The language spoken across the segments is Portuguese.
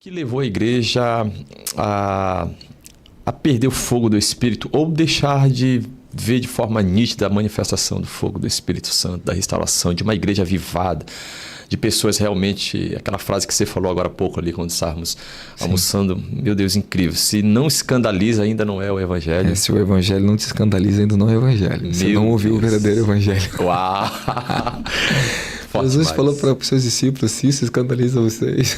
Que levou a igreja a, a perder o fogo do Espírito ou deixar de ver de forma nítida a manifestação do fogo do Espírito Santo, da restauração, de uma igreja avivada, de pessoas realmente, aquela frase que você falou agora há pouco ali, quando estávamos almoçando, meu Deus, incrível. Se não escandaliza, ainda não é o Evangelho. Se o Evangelho não te escandaliza, ainda não é o Evangelho. Você não ouviu o verdadeiro Evangelho. Uau! Jesus falou para os seus discípulos, se isso escandaliza vocês.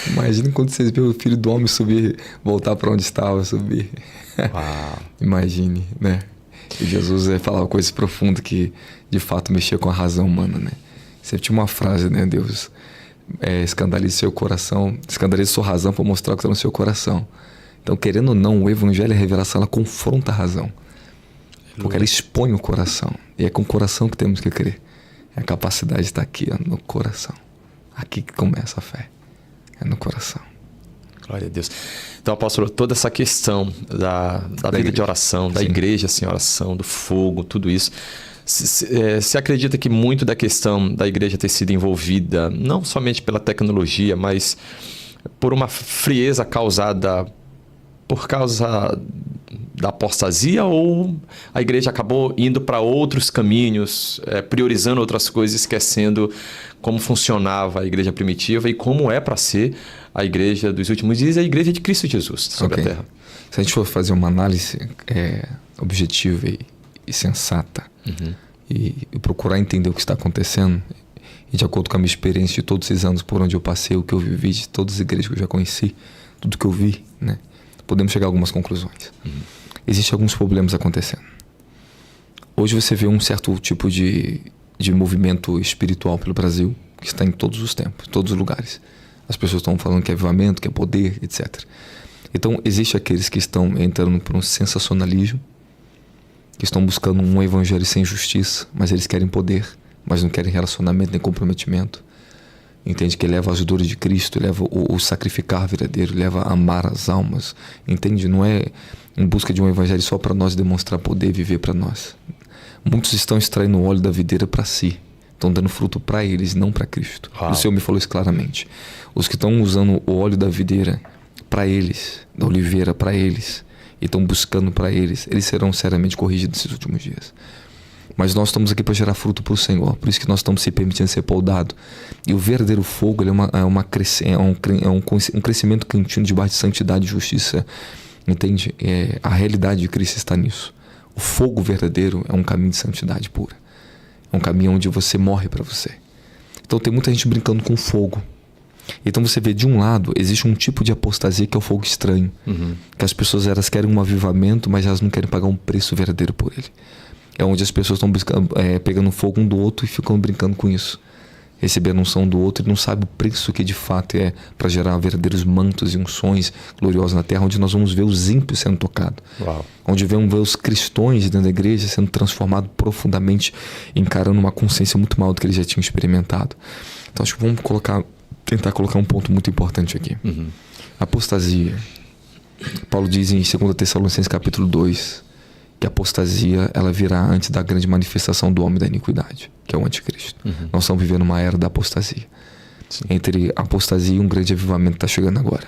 Imagina quando vocês verem o Filho do Homem subir, voltar para onde estava, subir. Uau. Imagine, né? E Jesus falava coisas profundas que, de fato, mexia com a razão humana, né? Sempre tinha uma frase, né? Deus, escandalize seu coração, escandalize sua razão para mostrar o que está no seu coração. Então, querendo ou não, o Evangelho e a revelação, ela confronta a razão. Porque ela expõe o coração. E é com o coração que temos que crer. A capacidade está aqui, ó, no coração. Aqui que começa a fé. É no coração. Glória a Deus. Então, apóstolo, toda essa questão da vida igreja. De oração, da igreja sem oração, do fogo, tudo isso. Você acredita que muito da questão da igreja ter sido envolvida, não somente pela tecnologia, mas por uma frieza causada por causa da apostasia, ou a igreja acabou indo para outros caminhos, priorizando outras coisas, esquecendo como funcionava a igreja primitiva e como é para ser a igreja dos últimos dias, a igreja de Cristo Jesus sobre a terra? Se a gente for fazer uma análise objetiva e sensata, e procurar entender o que está acontecendo, e de acordo com a minha experiência de todos esses anos por onde eu passei, o que eu vivi, de todas as igrejas que eu já conheci, tudo que eu vi, né? Podemos chegar a algumas conclusões. Existem alguns problemas acontecendo. Hoje você vê um certo tipo de movimento espiritual pelo Brasil, que está em todos os tempos, em todos os lugares. As pessoas estão falando que é avivamento, que é poder, etc. Então, existem aqueles que estão entrando por um sensacionalismo, que estão buscando um evangelho sem justiça, mas eles querem poder, mas não querem relacionamento nem comprometimento. Entende? Que leva as dores de Cristo, leva o sacrificar verdadeiro, leva a amar as almas. Entende? Não é em busca de um evangelho só para nós demonstrar poder e viver para nós. Muitos estão extraindo o óleo da videira para si. Estão dando fruto para eles, não para Cristo. Uau. O Senhor me falou isso claramente. Os que estão usando o óleo da videira para eles, da oliveira para eles, e estão buscando para eles, eles serão seriamente corrigidos nesses últimos dias. Mas nós estamos aqui para gerar fruto para o Senhor. Por isso que nós estamos se permitindo ser podado. E o verdadeiro fogo ele um crescimento contínuo debaixo de santidade e justiça. Entende? A realidade de Cristo está nisso. O fogo verdadeiro é um caminho de santidade pura. É um caminho onde você morre para você. Então tem muita gente brincando com fogo. Então você vê, de um lado, existe um tipo de apostasia que é o fogo estranho. Que as pessoas elas querem um avivamento, mas elas não querem pagar um preço verdadeiro por ele. É onde as pessoas estão pegando fogo um do outro e ficam brincando com isso. Recebendo unção do outro e não sabem o preço que de fato é para gerar verdadeiros mantos e unções gloriosos na terra, onde nós vamos ver os ímpios sendo tocados. Uau. Onde vamos ver os cristãos dentro da igreja sendo transformados profundamente, encarando uma consciência muito maior do que eles já tinham experimentado. Então acho que vamos tentar colocar um ponto muito importante aqui. Apostasia. Paulo diz em 2 Tessalonicenses capítulo 2, que a apostasia ela virá antes da grande manifestação do homem da iniquidade, que é o anticristo. Nós estamos vivendo uma era da apostasia. Sim. Entre a apostasia e um grande avivamento está chegando agora.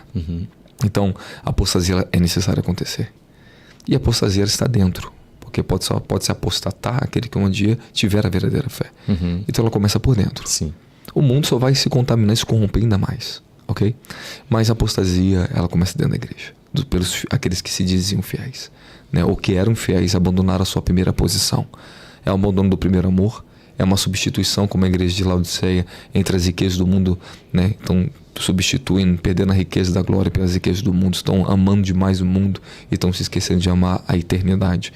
Então, a apostasia é necessária acontecer. E a apostasia está dentro, porque pode se apostatar aquele que um dia tiver a verdadeira fé. Então ela começa por dentro. Sim. O mundo só vai se contaminar e se corromper ainda mais, ok? Mas a apostasia, ela começa dentro da igreja, pelos aqueles que se diziam fiéis. Né, ou que eram fiéis, abandonaram a sua primeira posição. É o abandono do primeiro amor, é uma substituição, como a igreja de Laodiceia, entre as riquezas do mundo, né? Estão substituindo, perdendo a riqueza da glória pelas riquezas do mundo, estão amando demais o mundo e estão se esquecendo de amar a eternidade.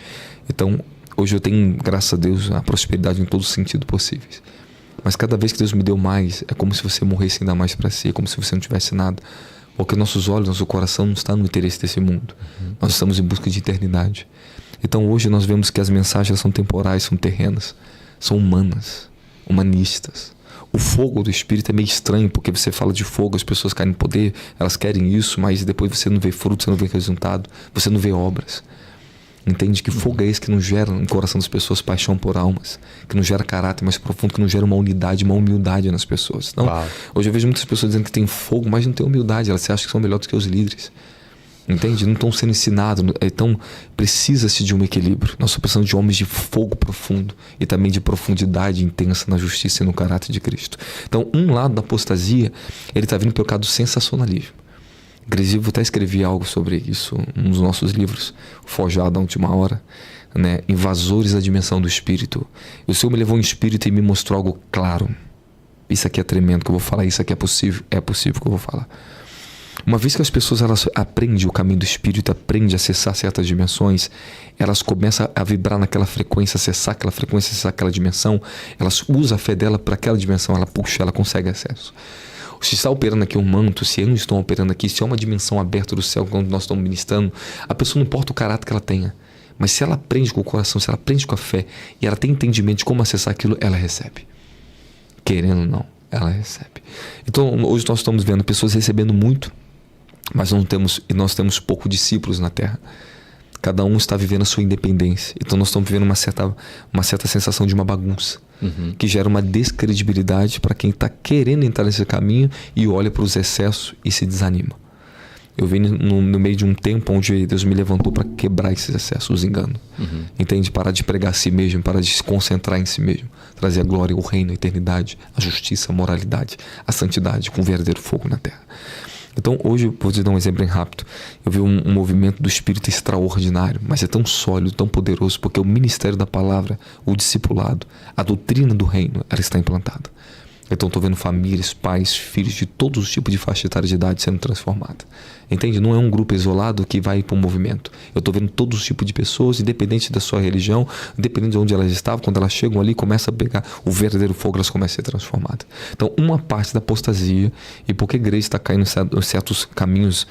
Então, hoje eu tenho, graças a Deus, a prosperidade em todos os sentidos possíveis. Mas cada vez que Deus me deu mais, é como se você morresse ainda mais para si, é como se você não tivesse nada. Porque nossos olhos, nosso coração não está no interesse desse mundo. Nós estamos em busca de eternidade. Então hoje nós vemos que as mensagens são temporais, são terrenas, são humanas, humanistas. O fogo do Espírito é meio estranho, porque você fala de fogo, as pessoas querem poder, elas querem isso, mas depois você não vê fruto, você não vê resultado, você não vê obras. Entende? Que fogo é esse que não gera no coração das pessoas paixão por almas, que não gera caráter mais profundo, que não gera uma unidade, uma humildade nas pessoas. Então, hoje eu vejo muitas pessoas dizendo que tem fogo, mas não tem humildade. Elas se acham que são melhores do que os líderes. Entende? Não estão sendo ensinados. Então, precisa-se de um equilíbrio. Nós precisamos de homens de fogo profundo e também de profundidade intensa na justiça e no caráter de Cristo. Então, um lado da apostasia, ele está vindo pelo lado do sensacionalismo. Gresivo até escrevi algo sobre isso nos nossos livros, Forjado da Última Hora, né? Invasores da dimensão do espírito. O Senhor me levou em espírito e me mostrou algo claro. Isso aqui é tremendo que eu vou falar, isso aqui é possível que eu vou falar. Uma vez que as pessoas elas aprendem o caminho do espírito, aprendem a acessar certas dimensões, elas começam a vibrar naquela frequência, acessar aquela dimensão, elas usam a fé dela para aquela dimensão, ela puxa, ela consegue acesso. Se está operando aqui um manto, se anjos estão operando aqui, se é uma dimensão aberta do céu quando nós estamos ministrando, a pessoa não importa o caráter que ela tenha, mas se ela aprende com o coração, se ela aprende com a fé e ela tem entendimento de como acessar aquilo, ela recebe. Querendo ou não, ela recebe. Então hoje nós estamos vendo pessoas recebendo muito, mas nós temos poucos discípulos na Terra. Cada um está vivendo a sua independência. Então nós estamos vivendo uma certa sensação de uma bagunça, que gera uma descredibilidade para quem está querendo entrar nesse caminho e olha para os excessos e se desanima. Eu venho no meio de um tempo onde Deus me levantou para quebrar esses excessos, os enganos. Entende? Parar de pregar a si mesmo, parar de se concentrar em si mesmo. Trazer a glória, o reino, a eternidade, a justiça, a moralidade, a santidade com verdadeiro fogo na terra. Então hoje, vou te dar um exemplo bem rápido. Eu vi um movimento do Espírito extraordinário, mas é tão sólido, tão poderoso, porque o ministério da palavra, o discipulado, a doutrina do reino, ela está implantada. Então estou vendo famílias, pais, filhos de todos os tipos de faixa etária de idade sendo transformados. Entende? Não é um grupo isolado que vai para um movimento. Eu estou vendo todos os tipos de pessoas, independente da sua religião, independente de onde elas estavam, quando elas chegam ali, começa a pegar o verdadeiro fogo, elas começam a ser transformadas. Então uma parte da apostasia, e porque a igreja está caindo em certos caminhos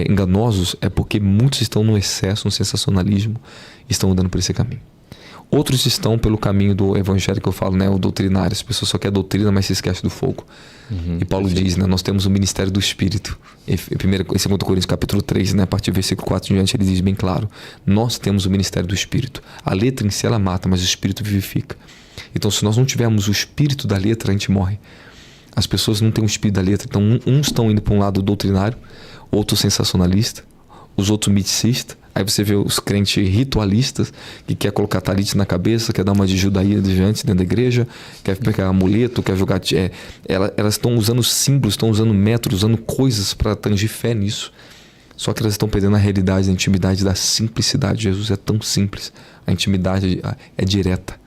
enganosos, é porque muitos estão no excesso, no sensacionalismo, e estão andando por esse caminho. Outros estão pelo caminho do evangelho que eu falo, né, o doutrinário. As pessoas só querem doutrina, mas se esquecem do fogo. E Paulo diz, né, nós temos o ministério do Espírito. Em 2 Coríntios capítulo 3, né, a partir do versículo 4 em diante, ele diz bem claro: nós temos o ministério do Espírito. A letra em si ela mata, mas o Espírito vivifica. Então se nós não tivermos o Espírito da letra, a gente morre. As pessoas não têm o Espírito da letra. Então uns estão indo para um lado doutrinário, outro sensacionalista, os outros miticistas. Aí você vê os crentes ritualistas que quer colocar talite na cabeça, quer dar uma de judaísmo diante dentro da igreja, quer pegar amuleto, quer jogar... Elas estão usando símbolos, estão usando métodos, usando coisas para tangir fé nisso. Só que elas estão perdendo a realidade, a intimidade da simplicidade. Jesus é tão simples, a intimidade é direta.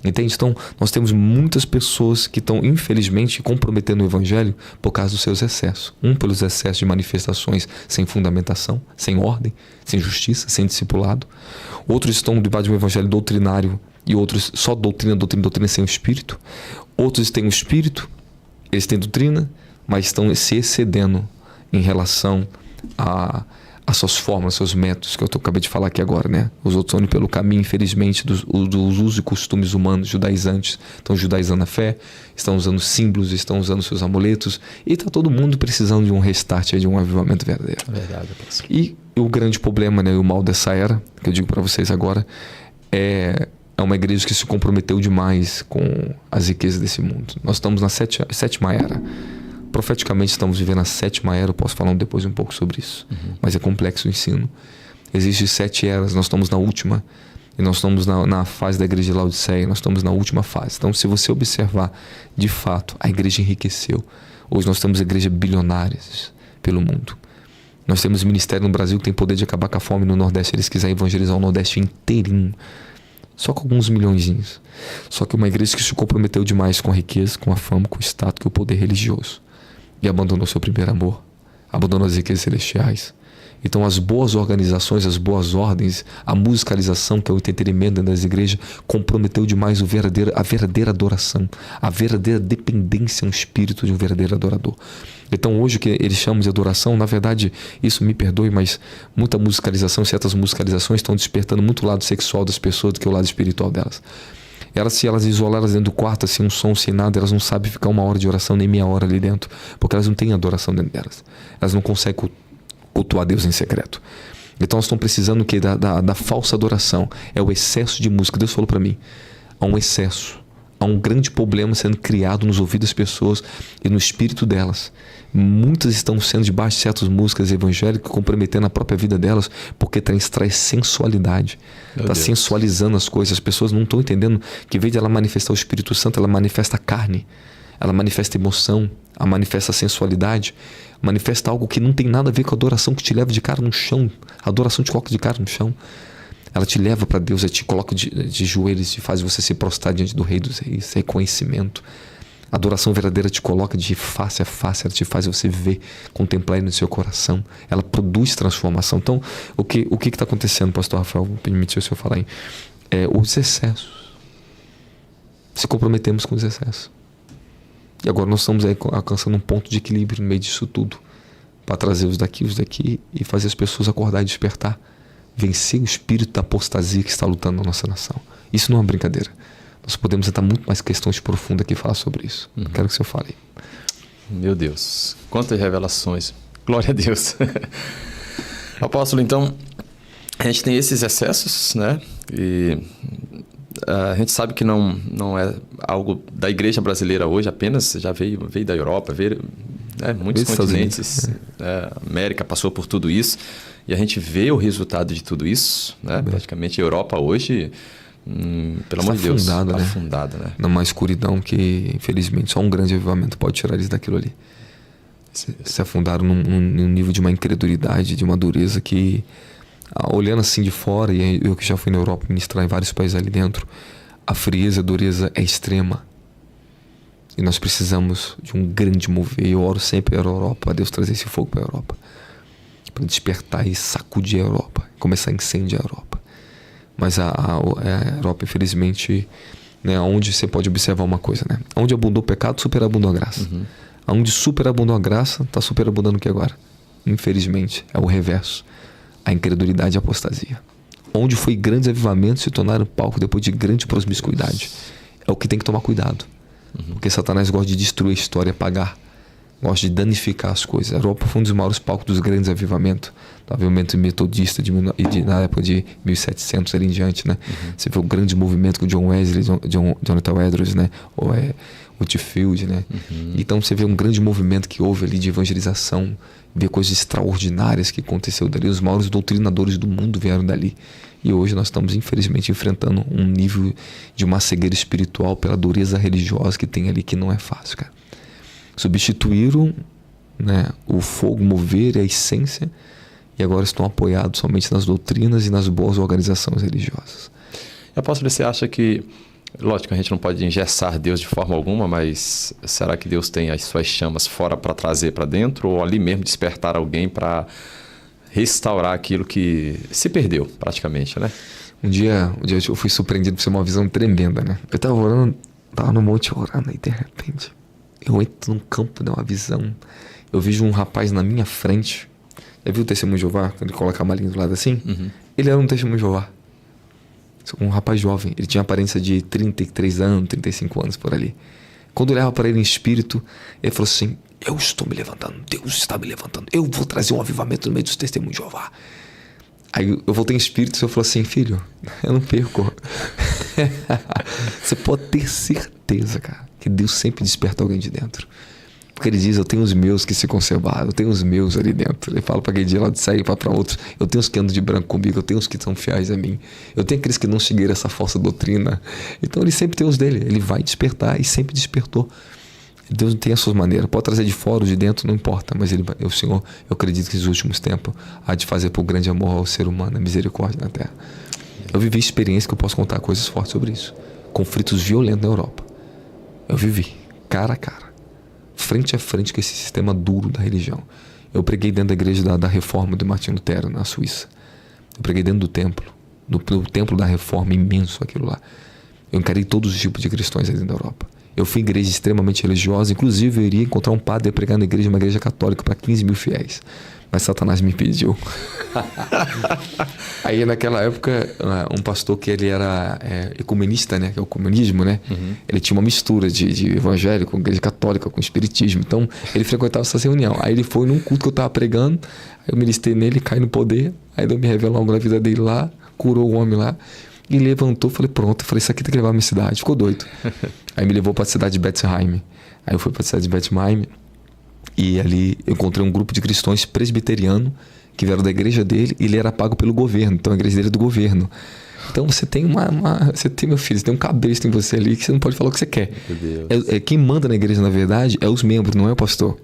Entende? Então, nós temos muitas pessoas que estão, infelizmente, comprometendo o evangelho por causa dos seus excessos. Pelos excessos de manifestações sem fundamentação, sem ordem, sem justiça, sem discipulado. Outros estão debaixo de um evangelho doutrinário e outros só doutrina sem o espírito. Outros têm o espírito, eles têm doutrina, mas estão se excedendo em relação as suas formas, seus métodos, que eu acabei de falar aqui agora, né? Os outros estão indo pelo caminho, infelizmente, dos usos e costumes humanos judaizantes. Estão judaizando a fé, estão usando símbolos, estão usando seus amuletos, e está todo mundo precisando de um restart, de um avivamento verdadeiro. Verdade. E o grande problema, né, o mal dessa era, que eu digo para vocês agora, é uma igreja que se comprometeu demais com as riquezas desse mundo. Nós estamos na sétima era. Profeticamente estamos vivendo a sétima era, eu posso falar depois um pouco sobre isso, mas é complexo o ensino. Existem 7 eras, nós estamos na última, e nós estamos na fase da igreja de Laodiceia, nós estamos na última fase. Então se você observar, de fato, a igreja enriqueceu. Hoje nós temos igrejas bilionárias pelo mundo. Nós temos ministério no Brasil que tem poder de acabar com a fome no Nordeste, se eles quiserem evangelizar o Nordeste inteirinho. Só com alguns milhõezinhos. Só que uma igreja que se comprometeu demais com a riqueza, com a fama, com o status, com o poder religioso. E abandonou seu primeiro amor, abandonou as riquezas celestiais. Então as boas organizações, as boas ordens, a musicalização, que é o entretenimento das igrejas, comprometeu demais a verdadeira adoração, a verdadeira dependência, um espírito de um verdadeiro adorador. Então hoje o que eles chamam de adoração, na verdade, isso me perdoe, mas muita musicalização, certas musicalizações estão despertando muito o lado sexual das pessoas do que o lado espiritual delas. Se elas isoladas dentro do quarto, assim, um som, sem nada, elas não sabem ficar 1 hora de oração, nem meia hora ali dentro, porque elas não têm adoração dentro delas. Elas não conseguem cultuar Deus em secreto. Então nós estamos precisando o quê? Da falsa adoração. É o excesso de música. Deus falou para mim, há um excesso. Há um grande problema sendo criado nos ouvidos das pessoas e no espírito delas. Muitas estão sendo debaixo de certas músicas evangélicas, comprometendo a própria vida delas, porque traz sensualidade. Está sensualizando as coisas. As pessoas não estão entendendo que, em vez de ela manifestar o Espírito Santo, ela manifesta a carne, ela manifesta emoção, ela manifesta a sensualidade, manifesta algo que não tem nada a ver com a adoração, que te leva de cara no chão. A adoração te coloca de cara no chão. Ela te leva para Deus, ela te coloca de joelhos e faz você se prostrar diante do Rei dos Reis, reconhecimento. A adoração verdadeira te coloca de face a face, ela te faz você ver, contemplar Ele no seu coração. Ela produz transformação. Então, o que está acontecendo, pastor Rafael? Permitiu o senhor falar aí. Os excessos. Se comprometemos com os excessos. E agora nós estamos aí alcançando um ponto de equilíbrio no meio disso tudo, para trazer os daqui e fazer as pessoas acordar e despertar. Vencer o espírito da apostasia que está lutando na nossa nação. Isso não é uma brincadeira. Nós podemos entrar muito mais questões profundas aqui e falar sobre isso. Quero que o senhor fale. Meu Deus, quantas revelações. Glória a Deus. Apóstolo, então, a gente tem esses excessos, né? E a gente sabe que não é algo da igreja brasileira hoje apenas, já veio da Europa, muitos continentes, a América passou por tudo isso. E a gente vê o resultado de tudo isso, né? Praticamente a Europa hoje, pelo amor de Deus, está afundada, né? Numa escuridão que, infelizmente, só um grande avivamento pode tirar eles daquilo ali. Se afundaram num nível de uma incredulidade, de uma dureza que, olhando assim de fora, e eu que já fui na Europa ministrar em vários países ali dentro, a frieza, a dureza é extrema. E nós precisamos de um grande mover. Eu oro sempre para a Europa, para Deus trazer esse fogo para a Europa, para despertar e sacudir a Europa, começar a incendiar a Europa. Mas a Europa, infelizmente, né, onde você pode observar uma coisa, né? Onde abundou o pecado, superabundou a graça. Onde superabundou a graça, está superabundando o que agora? Infelizmente, é o reverso. A incredulidade e a apostasia. Onde foi grandes avivamentos se tornaram palco depois de grande promiscuidade. É o que tem que tomar cuidado. Porque Satanás gosta de destruir a história, apagar. Gosta de danificar as coisas. A Europa foi um dos maiores palcos dos grandes avivamentos. Do avivamento metodista na época de 1700 ali em diante, né? Você vê o grande movimento com John Wesley, Jonathan Edwards, né? Ou Whitefield, né? Então você vê um grande movimento que houve ali de evangelização, vê coisas extraordinárias que aconteceu dali. Os maiores doutrinadores do mundo vieram dali. E hoje nós estamos, infelizmente, enfrentando um nível de uma cegueira espiritual pela dureza religiosa que tem ali, que não é fácil, cara. Substituíram, né, o fogo mover, a essência, e agora estão apoiados somente nas doutrinas e nas boas organizações religiosas. Apóstolo, você acha que, lógico, a gente não pode engessar Deus de forma alguma, mas será que Deus tem as suas chamas fora para trazer para dentro, ou ali mesmo despertar alguém para restaurar aquilo que se perdeu praticamente, né? Um dia eu fui surpreendido por ser uma visão tremenda, né? Eu estava orando, estava no monte orando, e de repente eu entro num campo, de uma visão. Eu vejo um rapaz na minha frente. Já viu o Testemunho de Jeová? Quando ele coloca a malinha do lado assim? Ele era um Testemunho de Jeová. Um rapaz jovem. Ele tinha aparência de 33 anos, 35 anos por ali. Quando eu olhava para ele em espírito, ele falou assim: eu estou me levantando, Deus está me levantando, eu vou trazer um avivamento no meio dos Testemunhos de Jeová. Aí eu voltei em espírito e eu falei assim: filho, eu não perco. Você pode ter certeza, cara, que Deus sempre desperta alguém de dentro. Porque ele diz: eu tenho os meus que se conservaram, eu tenho os meus ali dentro. Ele fala para aquele dia lá de sair para outros: eu tenho os que andam de branco comigo, eu tenho os que são fiéis a mim, eu tenho aqueles que não seguiram essa falsa doutrina. Então ele sempre tem os dele, ele vai despertar e sempre despertou. Deus tem as suas maneiras, pode trazer de fora ou de dentro, não importa, mas o Senhor, eu acredito que nos últimos tempos há de fazer por grande amor ao ser humano, a misericórdia na terra. Eu vivi experiência que eu posso contar coisas fortes sobre isso. Conflitos violentos na Europa. Eu vivi, cara a cara, frente a frente com esse sistema duro da religião. Eu preguei dentro da igreja da Reforma de Martinho Lutero, na Suíça. Eu preguei dentro do templo, no templo da Reforma, imenso aquilo lá. Eu encarei todos os tipos de cristãos ali na Europa. Eu fui em igreja extremamente religiosa, inclusive eu iria encontrar um padre a pregar na igreja, uma igreja católica para 15 mil fiéis. Mas Satanás me impediu. Aí naquela época, um pastor que ele era ecumenista, né, que é o comunismo, né? Ele tinha uma mistura de evangélico, com igreja católica, com espiritismo. Então ele frequentava essa reunião. Aí ele foi num culto que eu estava pregando, aí eu ministrei nele, cai no poder. Aí Deus me revelou algo na vida dele lá, curou o homem lá. E levantou, falei, pronto. Eu falei, isso aqui tem que levar pra minha cidade. Ficou doido. Aí me levou pra cidade de Bethlehem. Aí eu fui pra cidade de Bethlehem. E ali eu encontrei um grupo de cristãos presbiterianos que vieram da igreja dele e ele era pago pelo governo. Então a igreja dele é do governo. Então você tem você tem, meu filho, você tem um cabresto em você ali que você não pode falar o que você quer. Meu Deus. Quem manda na igreja, na verdade, é os membros, não é o pastor.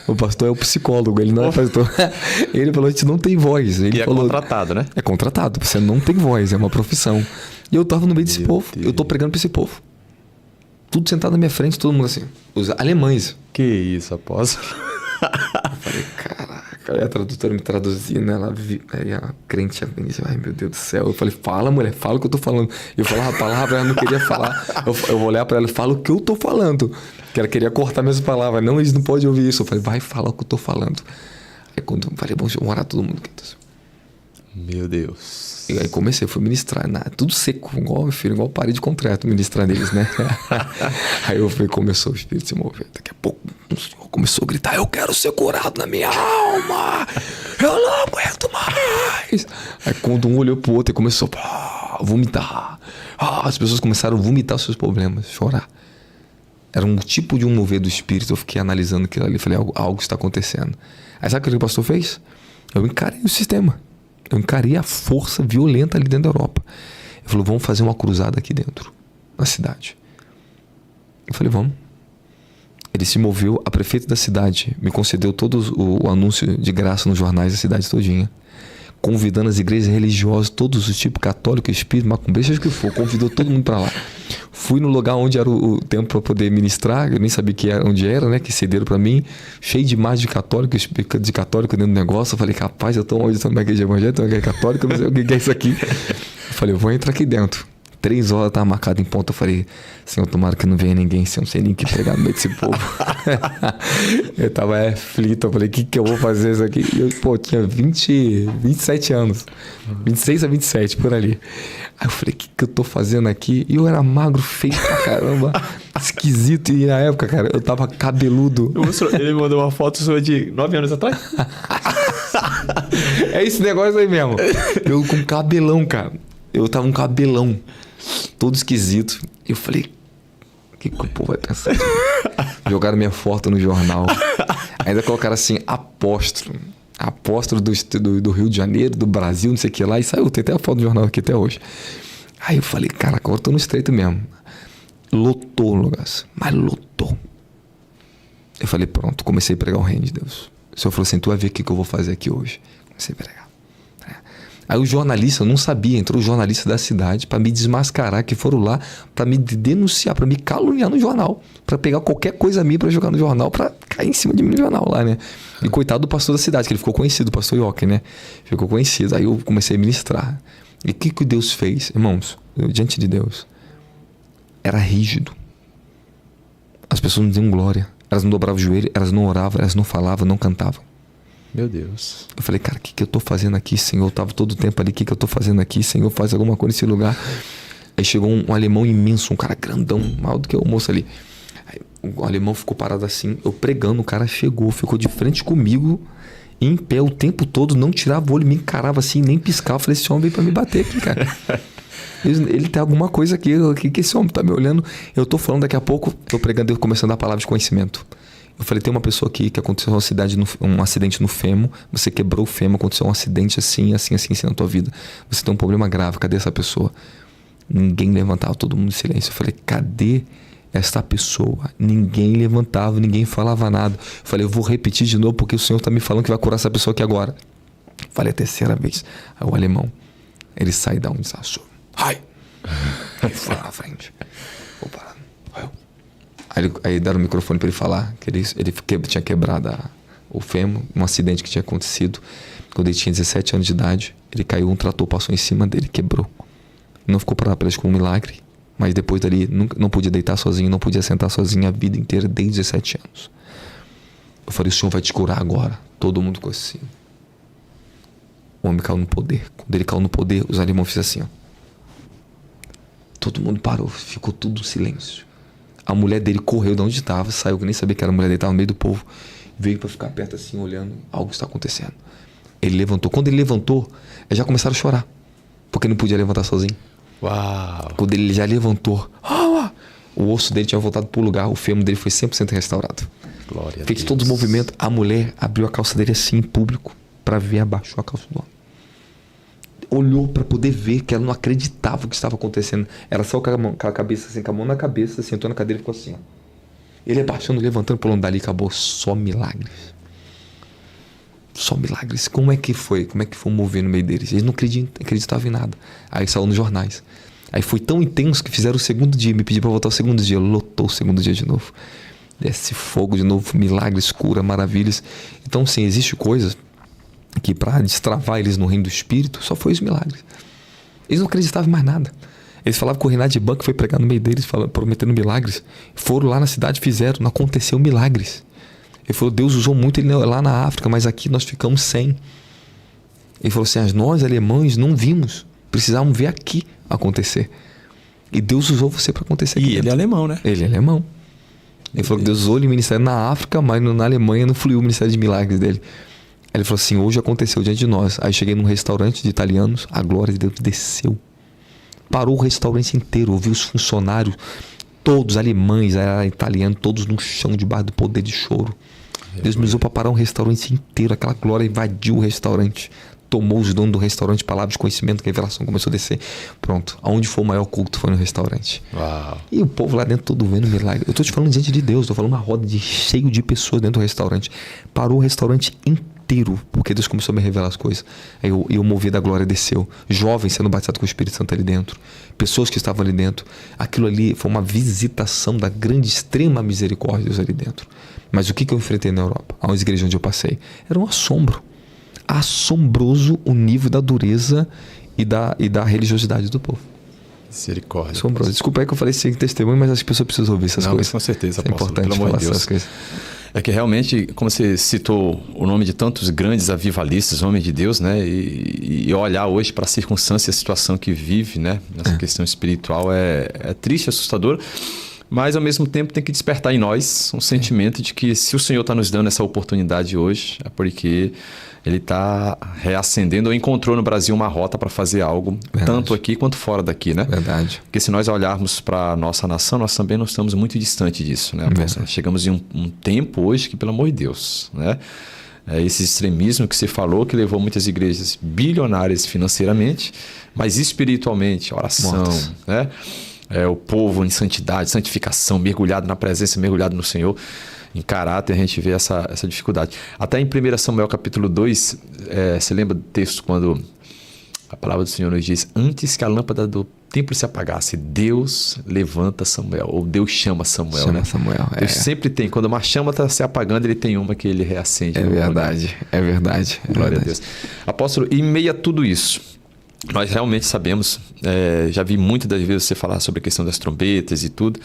O pastor é o psicólogo, ele não é pastor. Ele falou, a gente não tem voz. Ele falou, contratado, né? É contratado, você não tem voz, é uma profissão. E eu tava no meio desse povo, eu tô pregando pra esse povo. Tudo sentado na minha frente, todo mundo assim. Os alemães. Que isso, apóstolo. Eu falei, caraca. Aí a tradutora me traduzia, né? Aí a crente disse, ai meu Deus do céu. Eu falei, fala mulher, fala o que eu tô falando. Eu falava a palavra, ela não queria falar. Eu vou olhar pra ela e falo o que eu tô falando. Que ela queria cortar minhas palavras. Não, eles não podem ouvir isso. Eu falei, vai falar o que eu tô falando. Aí quando eu falei, vamos orar todo mundo. Meu Deus. E aí comecei, fui ministrar, tudo seco, igual meu filho, igual parede de concreto, ministrar neles, né? Aí eu fui, começou o Espírito se mover. Daqui a pouco o Senhor começou a gritar, eu quero ser curado na minha alma, eu não aguento mais. Aí quando um olhou pro outro e começou a vomitar, as pessoas começaram a vomitar os seus problemas, chorar. Era um tipo de um mover do Espírito, eu fiquei analisando aquilo ali, falei, algo está acontecendo. Aí sabe o que o pastor fez? Eu encarei o sistema. Eu encarei a força violenta ali dentro da Europa. Ele falou, vamos fazer uma cruzada aqui dentro, na cidade. Eu falei, vamos. Ele se moveu, a prefeita da cidade me concedeu todo o anúncio de graça nos jornais da cidade todinha, convidando as igrejas religiosas, todos os tipos, católico, espírito, macumbeiro, seja o que for, convidou todo mundo para lá. Fui no lugar onde era o templo para poder ministrar, eu nem sabia onde era, né, que cederam para mim, cheio de imagem de católico dentro do negócio. Eu fali, rapaz, eu tô onde? Estou numa igreja evangélica, estou numa igreja católica, eu não sei o que é isso aqui. Eu falei, eu vou entrar aqui dentro. 3 horas estava marcado em ponto. Eu falei, Senhor, tomara que não venha ninguém, eu não sei nem o que pregar no meio desse povo. Eu tava aflito, eu falei, o que eu vou fazer isso aqui? E eu, tinha 27 anos, 26 a 27, por ali. Aí eu falei, o que eu tô fazendo aqui? E eu era magro, feio pra caramba, esquisito. E na época, cara, eu tava cabeludo. Ele me mandou uma foto sua de 9 anos atrás. É esse negócio aí mesmo. Eu com cabelão, cara. Eu tava um cabelão, todo esquisito. Eu falei, o que o povo vai pensar? Jogaram minha foto no jornal. Ainda colocaram assim, apóstolo do Rio de Janeiro, do Brasil, não sei o que lá. E saiu, tem até a foto do jornal aqui até hoje. Aí eu falei, cara, agora eu tô no estreito mesmo. Lotou o lugar, mas lotou. Eu falei, pronto, comecei a pregar o reino de Deus. O Senhor falou assim, tu vai ver o que eu vou fazer aqui hoje. Comecei a pregar. Aí o jornalista, eu não sabia, entrou o jornalista da cidade para me desmascarar, que foram lá para me denunciar, para me caluniar no jornal, para pegar qualquer coisa minha para jogar no jornal, para cair em cima de mim no jornal lá, né? E coitado do pastor da cidade, que ele ficou conhecido, o pastor Ioque, né? Ficou conhecido. Aí eu comecei a ministrar. E o que Deus fez? Irmãos, diante de Deus, era rígido. As pessoas não diziam glória, elas não dobravam o joelho, elas não oravam, elas não falavam, não cantavam. Meu Deus. Eu falei, cara, o que eu tô fazendo aqui, Senhor? Eu tava todo o tempo ali, o que eu tô fazendo aqui, Senhor? Faz alguma coisa nesse lugar. Aí chegou um alemão imenso, um cara grandão, maior do que o moço ali. Aí, o alemão ficou parado assim, eu pregando, o cara ficou de frente comigo, em pé o tempo todo, não tirava o olho, me encarava assim, nem piscava. Eu falei, esse homem veio pra me bater aqui, cara. Ele tem alguma coisa aqui, que esse homem tá me olhando. Eu tô falando daqui a pouco, tô pregando e começando a dar palavra de conhecimento. Eu falei, tem uma pessoa aqui que aconteceu um acidente no fêmur, você quebrou o fêmur, aconteceu um acidente assim na tua vida. Você tem um problema grave, cadê essa pessoa? Ninguém levantava, todo mundo em silêncio. Eu falei, cadê esta pessoa? Ninguém levantava, ninguém falava nada. Eu falei, eu vou repetir de novo porque o Senhor está me falando que vai curar essa pessoa aqui agora. Eu falei a terceira vez. Aí o alemão, ele sai da um desastre. Ai! Aí foi na frente. Vou parar. Aí deram o microfone para ele falar que ele tinha quebrado o fêmur, um acidente que tinha acontecido quando ele tinha 17 anos de idade. Ele caiu, um trator passou em cima dele, quebrou. Não ficou parado, parece com um milagre, mas depois dali não podia deitar sozinho, não podia sentar sozinho a vida inteira, desde 17 anos. Eu falei, o Senhor vai te curar agora. Todo mundo ficou assim. O homem caiu no poder. Quando ele caiu no poder, os alemães fizeram assim, ó. Todo mundo parou, ficou tudo silêncio. A mulher dele correu de onde estava, saiu, que nem sabia que era a mulher dele, estava no meio do povo, veio para ficar perto assim, olhando, algo está acontecendo. Ele levantou. Quando ele levantou, eles já começaram a chorar. Porque não podia levantar sozinho. Uau! Quando ele já levantou, o osso dele tinha voltado pro lugar, o fêmur dele foi 100% restaurado. Glória a Fez Deus. todos os movimentos. A mulher abriu a calça dele assim em público para ver, abaixou a calça do homem. Olhou para poder ver que ela não acreditava o que estava acontecendo. Ela saiu com a cabeça assim, com a mão na cabeça, sentou na cadeira e ficou assim, ó. Ele abaixando, levantando, pulando dali, acabou. Só milagres. Só milagres. Como é que foi? Como é que foi mover no meio deles? Eles não acreditavam em nada. Aí saiu nos jornais. Aí foi tão intenso que fizeram o segundo dia. Me pediram para voltar o segundo dia. Lotou o segundo dia de novo. Desce fogo de novo, milagres, cura, maravilhas. Então, sim, existe coisas que para destravar eles no reino do Espírito, só foi os milagres. Eles não acreditavam em mais nada. Eles falavam que o Reinhard Bunker foi pregar no meio deles, prometendo milagres. Foram lá na cidade, fizeram, não aconteceu milagres. Ele falou, Deus usou muito ele lá na África, mas aqui nós ficamos sem. Ele falou assim, nós alemães não vimos, precisávamos ver aqui acontecer. E Deus usou você para acontecer aqui. E ele é alemão, né? Ele é alemão. Ele falou que Deus usou o ministério na África, mas na Alemanha não fluiu o ministério de milagres dele. Aí ele falou assim, hoje aconteceu diante de nós. Aí cheguei num restaurante de italianos, a glória de Deus desceu. Parou o restaurante inteiro, ouviu os funcionários, todos alemães, italianos, todos no chão, debaixo do poder de choro. Deus me usou para parar um restaurante inteiro, aquela glória invadiu o restaurante. Tomou os donos do restaurante, palavras de conhecimento, que a revelação começou a descer. Pronto, aonde foi o maior culto foi no restaurante. Uau. E o povo lá dentro todo vendo milagre. Eu tô te falando diante de Deus, tô falando uma roda cheio de pessoas dentro do restaurante. Parou o restaurante inteiro, porque Deus começou a me revelar as coisas. Aí o mover da glória desceu. Jovens sendo batizados com o Espírito Santo ali dentro. Pessoas que estavam ali dentro. Aquilo ali foi uma visitação da grande, extrema misericórdia de Deus ali dentro. Mas o que eu enfrentei na Europa? As igrejas onde eu passei? Era um assombro. Assombroso o nível da dureza e da religiosidade do povo. Misericórdia. Assombroso. Desculpa aí que eu falei sem testemunho, mas as pessoas precisam ouvir essas coisas. Com certeza, é apóstolo, importante pelo amor falar de Deus. essas coisas. É que realmente, como você citou o nome de tantos grandes avivalistas, homens de Deus, né? E olhar hoje para a circunstância e a situação que vive, né? Nessa questão espiritual é triste, assustador. Mas ao mesmo tempo tem que despertar em nós um sentimento de que se o Senhor está nos dando essa oportunidade hoje, é porque Ele está reacendendo ou encontrou no Brasil uma rota para fazer algo, Verdade. tanto aqui quanto fora daqui, né? Verdade. Porque se nós olharmos para a nossa nação, nós também não estamos muito distante disso, né? Nós chegamos em um tempo hoje que, pelo amor de Deus, né? Esse extremismo que você falou, que levou muitas igrejas bilionárias financeiramente, mas espiritualmente, oração, né? O povo em santidade, santificação, mergulhado na presença, mergulhado no Senhor, em caráter, a gente vê essa dificuldade. Até em 1 Samuel capítulo 2, você lembra do texto quando a palavra do Senhor nos diz, antes que a lâmpada do templo se apagasse, Deus levanta Samuel, ou Deus chama Samuel. Chama né? Samuel. Deus sempre tem, quando uma chama está se apagando, ele tem uma que ele reacende. É verdade, é verdade. Glória a Deus. Apóstolo, em meio a tudo isso, nós realmente sabemos, já vi muitas das vezes você falar sobre a questão das trombetas e tudo.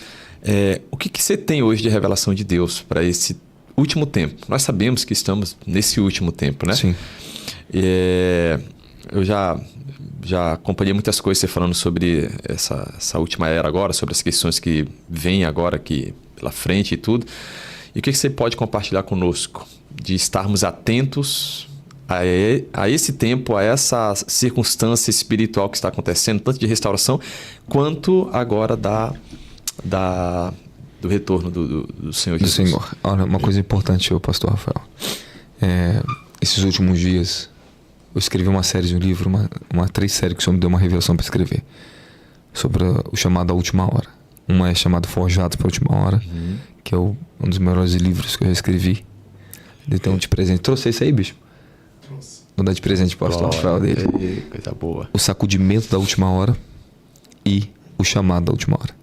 O que você tem hoje de revelação de Deus para esse último tempo? Nós sabemos que estamos nesse último tempo, né? Sim. Eu já acompanhei muitas coisas você falando sobre essa última era agora, sobre as questões que vêm agora aqui pela frente e tudo. E o que você pode compartilhar conosco de estarmos atentos a esse tempo, a essa circunstância espiritual que está acontecendo, tanto de restauração, quanto agora do retorno do Senhor Jesus. Do Senhor. Olha, uma coisa importante, pastor Rafael. Esses últimos dias, eu escrevi uma série de um livro, uma 3 séries que o Senhor me deu uma revelação para escrever, sobre o chamado A Última Hora. Uma é chamada Forjados para a Última Hora, que é um dos melhores livros que eu já escrevi. Então, de presente. Trouxe esse aí, bicho? Vou dar de presente para o pastor Rafael dele. Coisa boa. O Sacudimento da Última Hora e O Chamado da Última Hora.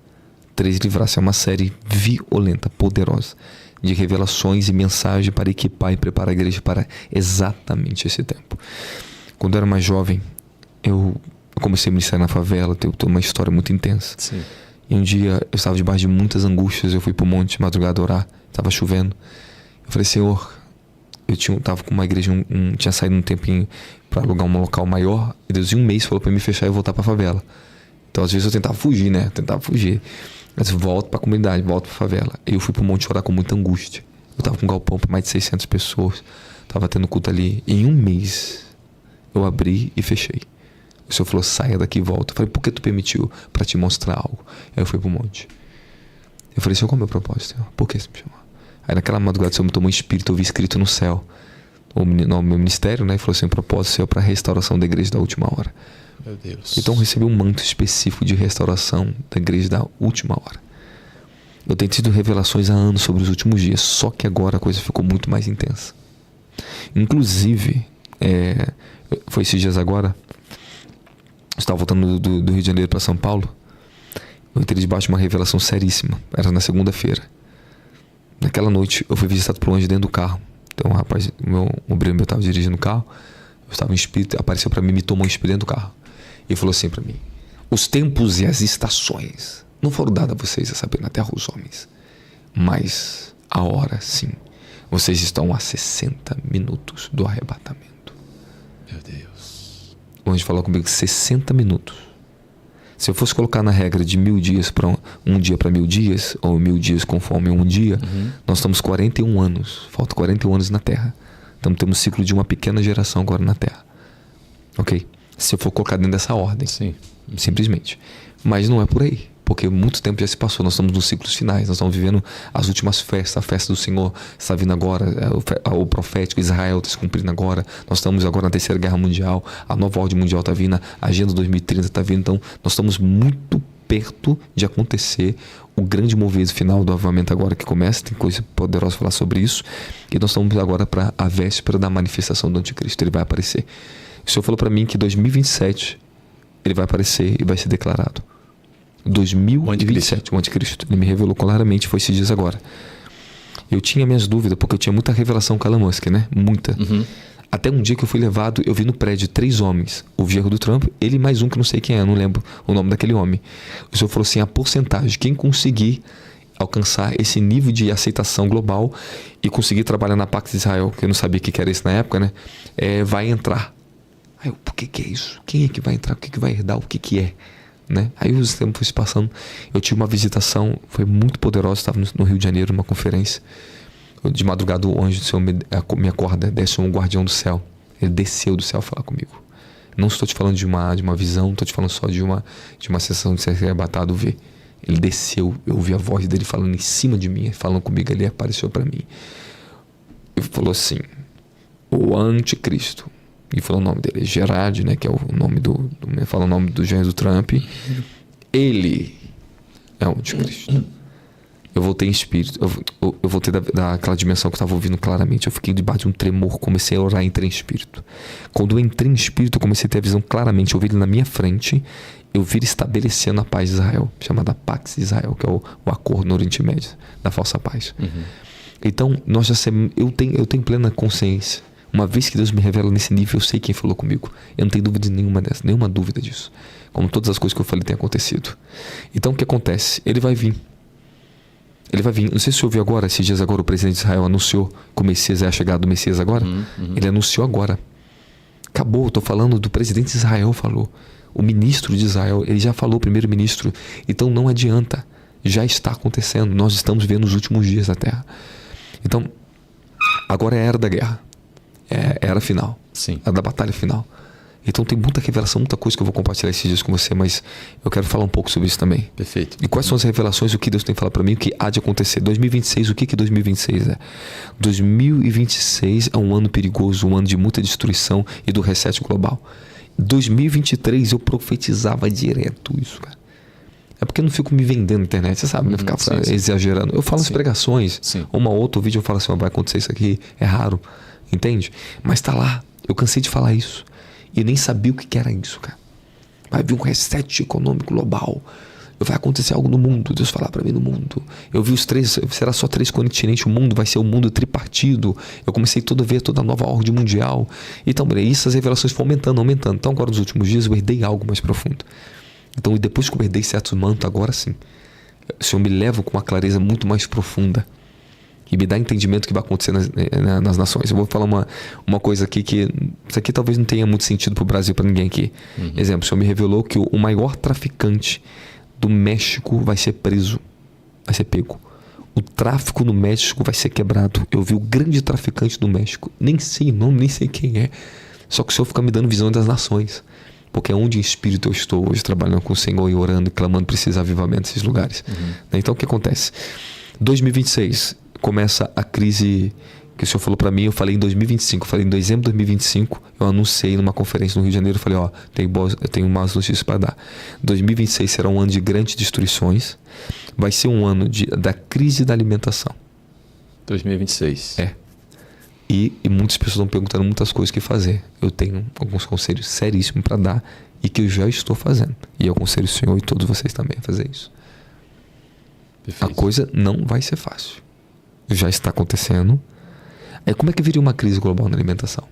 3 livros. É uma série violenta, poderosa, de revelações e mensagens para equipar e preparar a igreja para exatamente esse tempo. Quando eu era mais jovem, eu comecei a ministrar na favela, tenho uma história muito intensa. Sim. E um dia eu estava debaixo de muitas angústias, eu fui para o monte de madrugada orar, estava chovendo. Eu falei, Senhor, eu estava com uma igreja, tinha saído um tempinho para alugar um local maior, e Deus em um mês falou para me fechar e voltar para a favela. Então às vezes eu tentava fugir, né? Mas volto para a comunidade, volto para a favela. E eu fui para o monte orar com muita angústia. Eu estava com um galpão para mais de 600 pessoas. Tava tendo culto ali. Em um mês, eu abri e fechei. O Senhor falou, saia daqui e volta. Eu falei, por que tu permitiu? Para te mostrar algo. Aí eu fui pro monte. Eu falei, Senhor, qual é o meu propósito, Senhor? Por que você me chamou? Aí naquela madrugada o Senhor me tomou um espírito, eu vi escrito no céu o meu ministério, né? E falou assim, o propósito seu para a restauração da igreja da última hora. Meu Deus. Então eu recebi um manto específico de restauração da igreja da última hora. Eu tenho tido revelações há anos sobre os últimos dias, só que agora a coisa ficou muito mais intensa. Inclusive, foi esses dias agora, eu estava voltando do Rio de Janeiro para São Paulo, eu entrei debaixo de uma revelação seríssima. Era na segunda-feira. Naquela noite eu fui visitado por um anjo dentro do carro. Então o rapaz, o primo meu estava dirigindo o carro, eu estava em espírito, apareceu para mim, me tomou um espírito dentro do carro. E falou assim para mim, os tempos e as estações não foram dados a vocês a saber na terra os homens, mas a hora sim. Vocês estão a 60 minutos do arrebatamento. Meu Deus. O anjo falou comigo 60 minutos. Se eu fosse colocar na regra de 1000 dias para um dia para 1000 dias, ou 1000 dias conforme um dia, nós estamos 41 anos. Faltam 41 anos na Terra. Então temos um ciclo de uma pequena geração agora na Terra. Ok? Se eu for colocar dentro dessa ordem. Sim. Simplesmente. Mas não é por aí. Porque muito tempo já se passou. Nós estamos nos ciclos finais. Nós estamos vivendo as últimas festas. A festa do Senhor está vindo agora. O profético Israel está se cumprindo agora. Nós estamos agora na Terceira Guerra Mundial. A nova ordem mundial está vindo. A Agenda 2030 está vindo. Então nós estamos muito perto de acontecer o grande movimento final do avivamento agora que começa. Tem coisa poderosa falar sobre isso. E nós estamos agora para a véspera da manifestação do anticristo. Ele vai aparecer. O Senhor falou para mim que em 2027 ele vai aparecer e vai ser declarado. 2027, o anticristo. Ele me revelou claramente, foi esses dias agora. Eu tinha minhas dúvidas, porque eu tinha muita revelação com Elon Musk, né? Muita. Até um dia que eu fui levado, eu vi no prédio 3 homens. O Vierro do Trump, ele e mais um que não sei quem é, não lembro o nome daquele homem. O Senhor falou assim, a porcentagem, quem conseguir alcançar esse nível de aceitação global e conseguir trabalhar na Pax Israel, que eu não sabia o que era isso na época, né? Vai entrar. Aí eu, por que é isso? Quem é que vai entrar? O que vai herdar? O que é? Né? Aí os tempos foram se passando. Eu tive uma visitação, foi muito poderosa. Estava no Rio de Janeiro, numa conferência. De madrugada o anjo do Senhor me acorda, desce um guardião do céu. Ele desceu do céu falar comigo. Não estou te falando de uma visão, estou te falando só de uma sensação de ser arrebatado ver. Ele desceu, eu ouvi a voz dele falando em cima de mim, falando comigo, ele apareceu para mim. Ele falou assim, o anticristo. E falou o nome dele, Gerard, né, que é o nome fala o nome do gênero do Trump. Ele é o anticristo. Eu voltei em espírito, eu voltei daquela dimensão que eu estava ouvindo claramente. Eu fiquei debaixo de um tremor, comecei a orar, entrei em espírito. Quando eu entrei em espírito, eu comecei a ter a visão claramente. Eu vi ele na minha frente, eu vi ele estabelecendo a paz de Israel, chamada Pax Israel, que é o acordo no Oriente Médio, da falsa paz. Então, eu tenho plena consciência. Uma vez que Deus me revela nesse nível, eu sei quem falou comigo. Eu não tenho dúvida nenhuma dúvida disso. Como todas as coisas que eu falei têm acontecido. Então o que acontece? Ele vai vir. Ele vai vir. Não sei se você ouviu agora, esses dias agora o presidente de Israel anunciou que o Messias é a chegada do Messias agora. Ele anunciou agora. Acabou, estou falando do presidente de Israel falou. O ministro de Israel, ele já falou, o primeiro-ministro. Então não adianta. Já está acontecendo. Nós estamos vendo os últimos dias da Terra. Então, agora é a era da guerra. É a era final. Sim. A da batalha final. Então tem muita revelação, muita coisa que eu vou compartilhar esses dias com você, mas eu quero falar um pouco sobre isso também. Perfeito. E quais são as revelações, o que Deus tem falado para mim, o que há de acontecer. 2026, o que 2026 é? 2026 é um ano perigoso, um ano de muita destruição e do reset global. 2023 eu profetizava direto isso, cara. É porque eu não fico me vendendo na internet, você sabe, né? Ficar exagerando. Eu falo as pregações, uma outra vídeo eu falo assim, vai acontecer isso aqui, é raro. Entende? Mas tá lá. Eu cansei de falar isso. E eu nem sabia o que era isso, cara. Vai vir um reset econômico global. Vai acontecer algo no mundo. Deus falar pra mim no mundo. Eu vi os 3, será só 3 continentes. O mundo vai ser um mundo tripartido. Eu comecei a ver toda a nova ordem mundial. Então, isso, as revelações foram aumentando. Então, agora nos últimos dias eu herdei algo mais profundo. Então, depois que eu herdei certos mantos, agora sim, o Senhor me leva com uma clareza muito mais profunda. E me dá entendimento do que vai acontecer nas nações. Eu vou falar uma coisa aqui que... Isso aqui talvez não tenha muito sentido para o Brasil, para ninguém aqui. Exemplo, o Senhor me revelou que o maior traficante do México vai ser preso. Vai ser pego. O tráfico no México vai ser quebrado. Eu vi o grande traficante do México. Nem sei o nome, nem sei quem é. Só que o Senhor fica me dando visão das nações. Porque é onde em espírito eu estou hoje, trabalhando com o Senhor e orando e clamando para esses avivamentos, esses lugares. Então o que acontece? 2026 começa a crise que o Senhor falou para mim. Eu falei em 2025, eu falei em dezembro de 2025, eu anunciei numa conferência no Rio de Janeiro. Eu falei, eu tenho umas notícias para dar. 2026 será um ano de grandes destruições. Vai ser um ano da crise da alimentação. 2026. E muitas pessoas estão perguntando muitas coisas que fazer. Eu tenho alguns conselhos seríssimos para dar e que eu já estou fazendo. E eu aconselho o Senhor e todos vocês também a fazer isso. Perfeito. A coisa não vai ser fácil. Já está acontecendo. Como é que viria uma crise global na alimentação?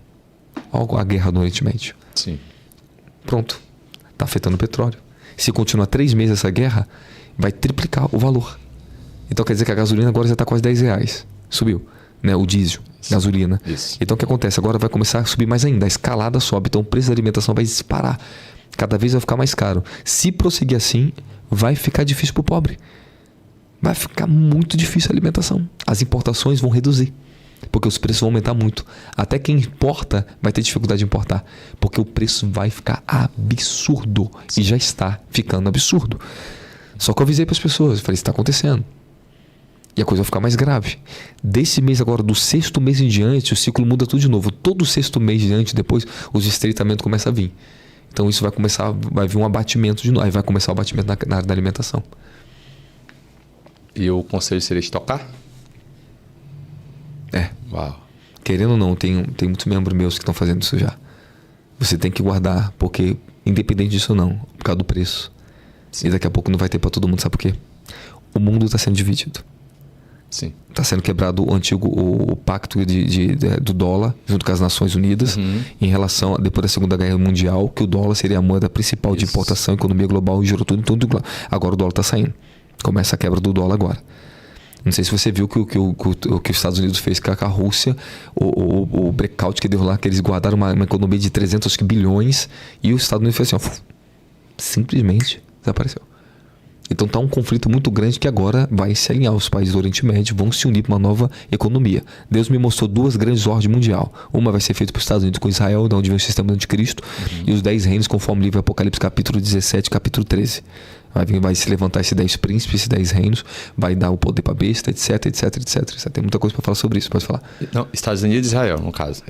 A guerra do Oriente Médio. Sim. Pronto. Está afetando o petróleo. Se continuar 3 meses essa guerra, vai triplicar o valor. Então quer dizer que a gasolina agora já está quase R$10. Subiu. Né? O diesel, gasolina. Isso. Então o que acontece? Agora vai começar a subir mais ainda. A escalada sobe. Então o preço da alimentação vai disparar. Cada vez vai ficar mais caro. Se prosseguir assim, vai ficar difícil para o pobre. Vai ficar muito difícil a alimentação. As importações vão reduzir. Porque os preços vão aumentar muito. Até quem importa vai ter dificuldade de importar. Porque o preço vai ficar absurdo. E já está ficando absurdo. Só que eu avisei para as pessoas. Eu falei, isso está acontecendo. E a coisa vai ficar mais grave. Desse mês agora, do 6º mês em diante, o ciclo muda tudo de novo. Todo 6º mês em diante, depois, os estreitamentos começam a vir. Então isso vai vir um abatimento de novo. Aí vai começar o abatimento na área da alimentação. E o conselho seria estocar? Uau. Querendo ou não, tem muitos membros meus que estão fazendo isso já. Você tem que guardar, porque independente disso ou não, por causa do preço. Sim. E daqui a pouco não vai ter para todo mundo, sabe por quê? O mundo está sendo dividido. Sim. Está sendo quebrado o pacto do dólar junto com as Nações Unidas em relação a, depois da Segunda Guerra Mundial, que o dólar seria a moeda principal de importação, economia global, e gerou tudo. Agora o dólar está saindo. Começa a quebra do dólar agora. Não sei se você viu que os Estados Unidos fez com a Rússia, o breakout que deu lá, que eles guardaram uma economia de 300 bilhões, e os Estados Unidos fez assim, simplesmente desapareceu. Então está um conflito muito grande que agora vai se alinhar. Os países do Oriente Médio vão se unir para uma nova economia. Deus me mostrou 2 grandes ordens mundial. Uma vai ser feita para os Estados Unidos com Israel, de onde vem o sistema do anticristo, e os 10 reinos, conforme o livro Apocalipse capítulo 17, capítulo 13. Vai se levantar esses 10 príncipes, esses 10 reinos, vai dar o poder para a besta, etc. Tem muita coisa para falar sobre isso, pode falar. Não, Estados Unidos e Israel, no caso.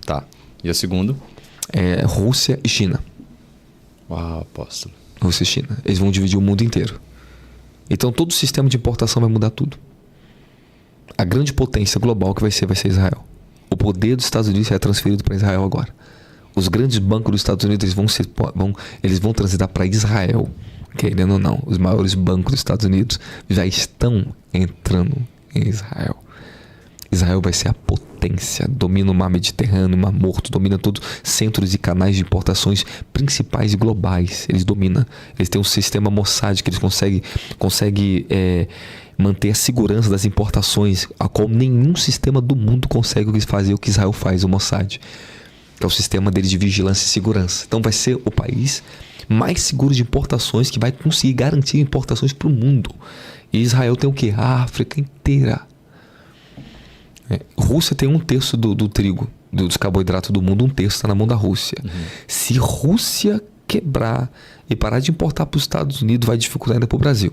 Tá. E o segundo? Rússia e China. Uau, apóstolo. Rússia e China. Eles vão dividir o mundo inteiro. Então todo o sistema de importação vai mudar tudo. A grande potência global que vai ser Israel. O poder dos Estados Unidos é transferido para Israel agora. Os grandes bancos dos Estados Unidos eles vão transitar para Israel. Querendo ou não, os maiores bancos dos Estados Unidos já estão entrando em Israel. Israel vai ser a potência, domina o mar Mediterrâneo, o mar Morto, domina todos os centros e canais de importações principais e globais. Eles dominam. Eles têm um sistema Mossad que eles conseguem manter a segurança das importações, a qual nenhum sistema do mundo consegue fazer o que Israel faz, o Mossad, que é o sistema deles de vigilância e segurança. Então vai ser o país mais seguro de importações, que vai conseguir garantir importações para o mundo. E Israel tem o quê? A África inteira. Rússia tem 1/3 do trigo, dos carboidratos do mundo, 1/3 está na mão da Rússia. Se Rússia quebrar e parar de importar para os Estados Unidos, vai dificultar ainda para o Brasil.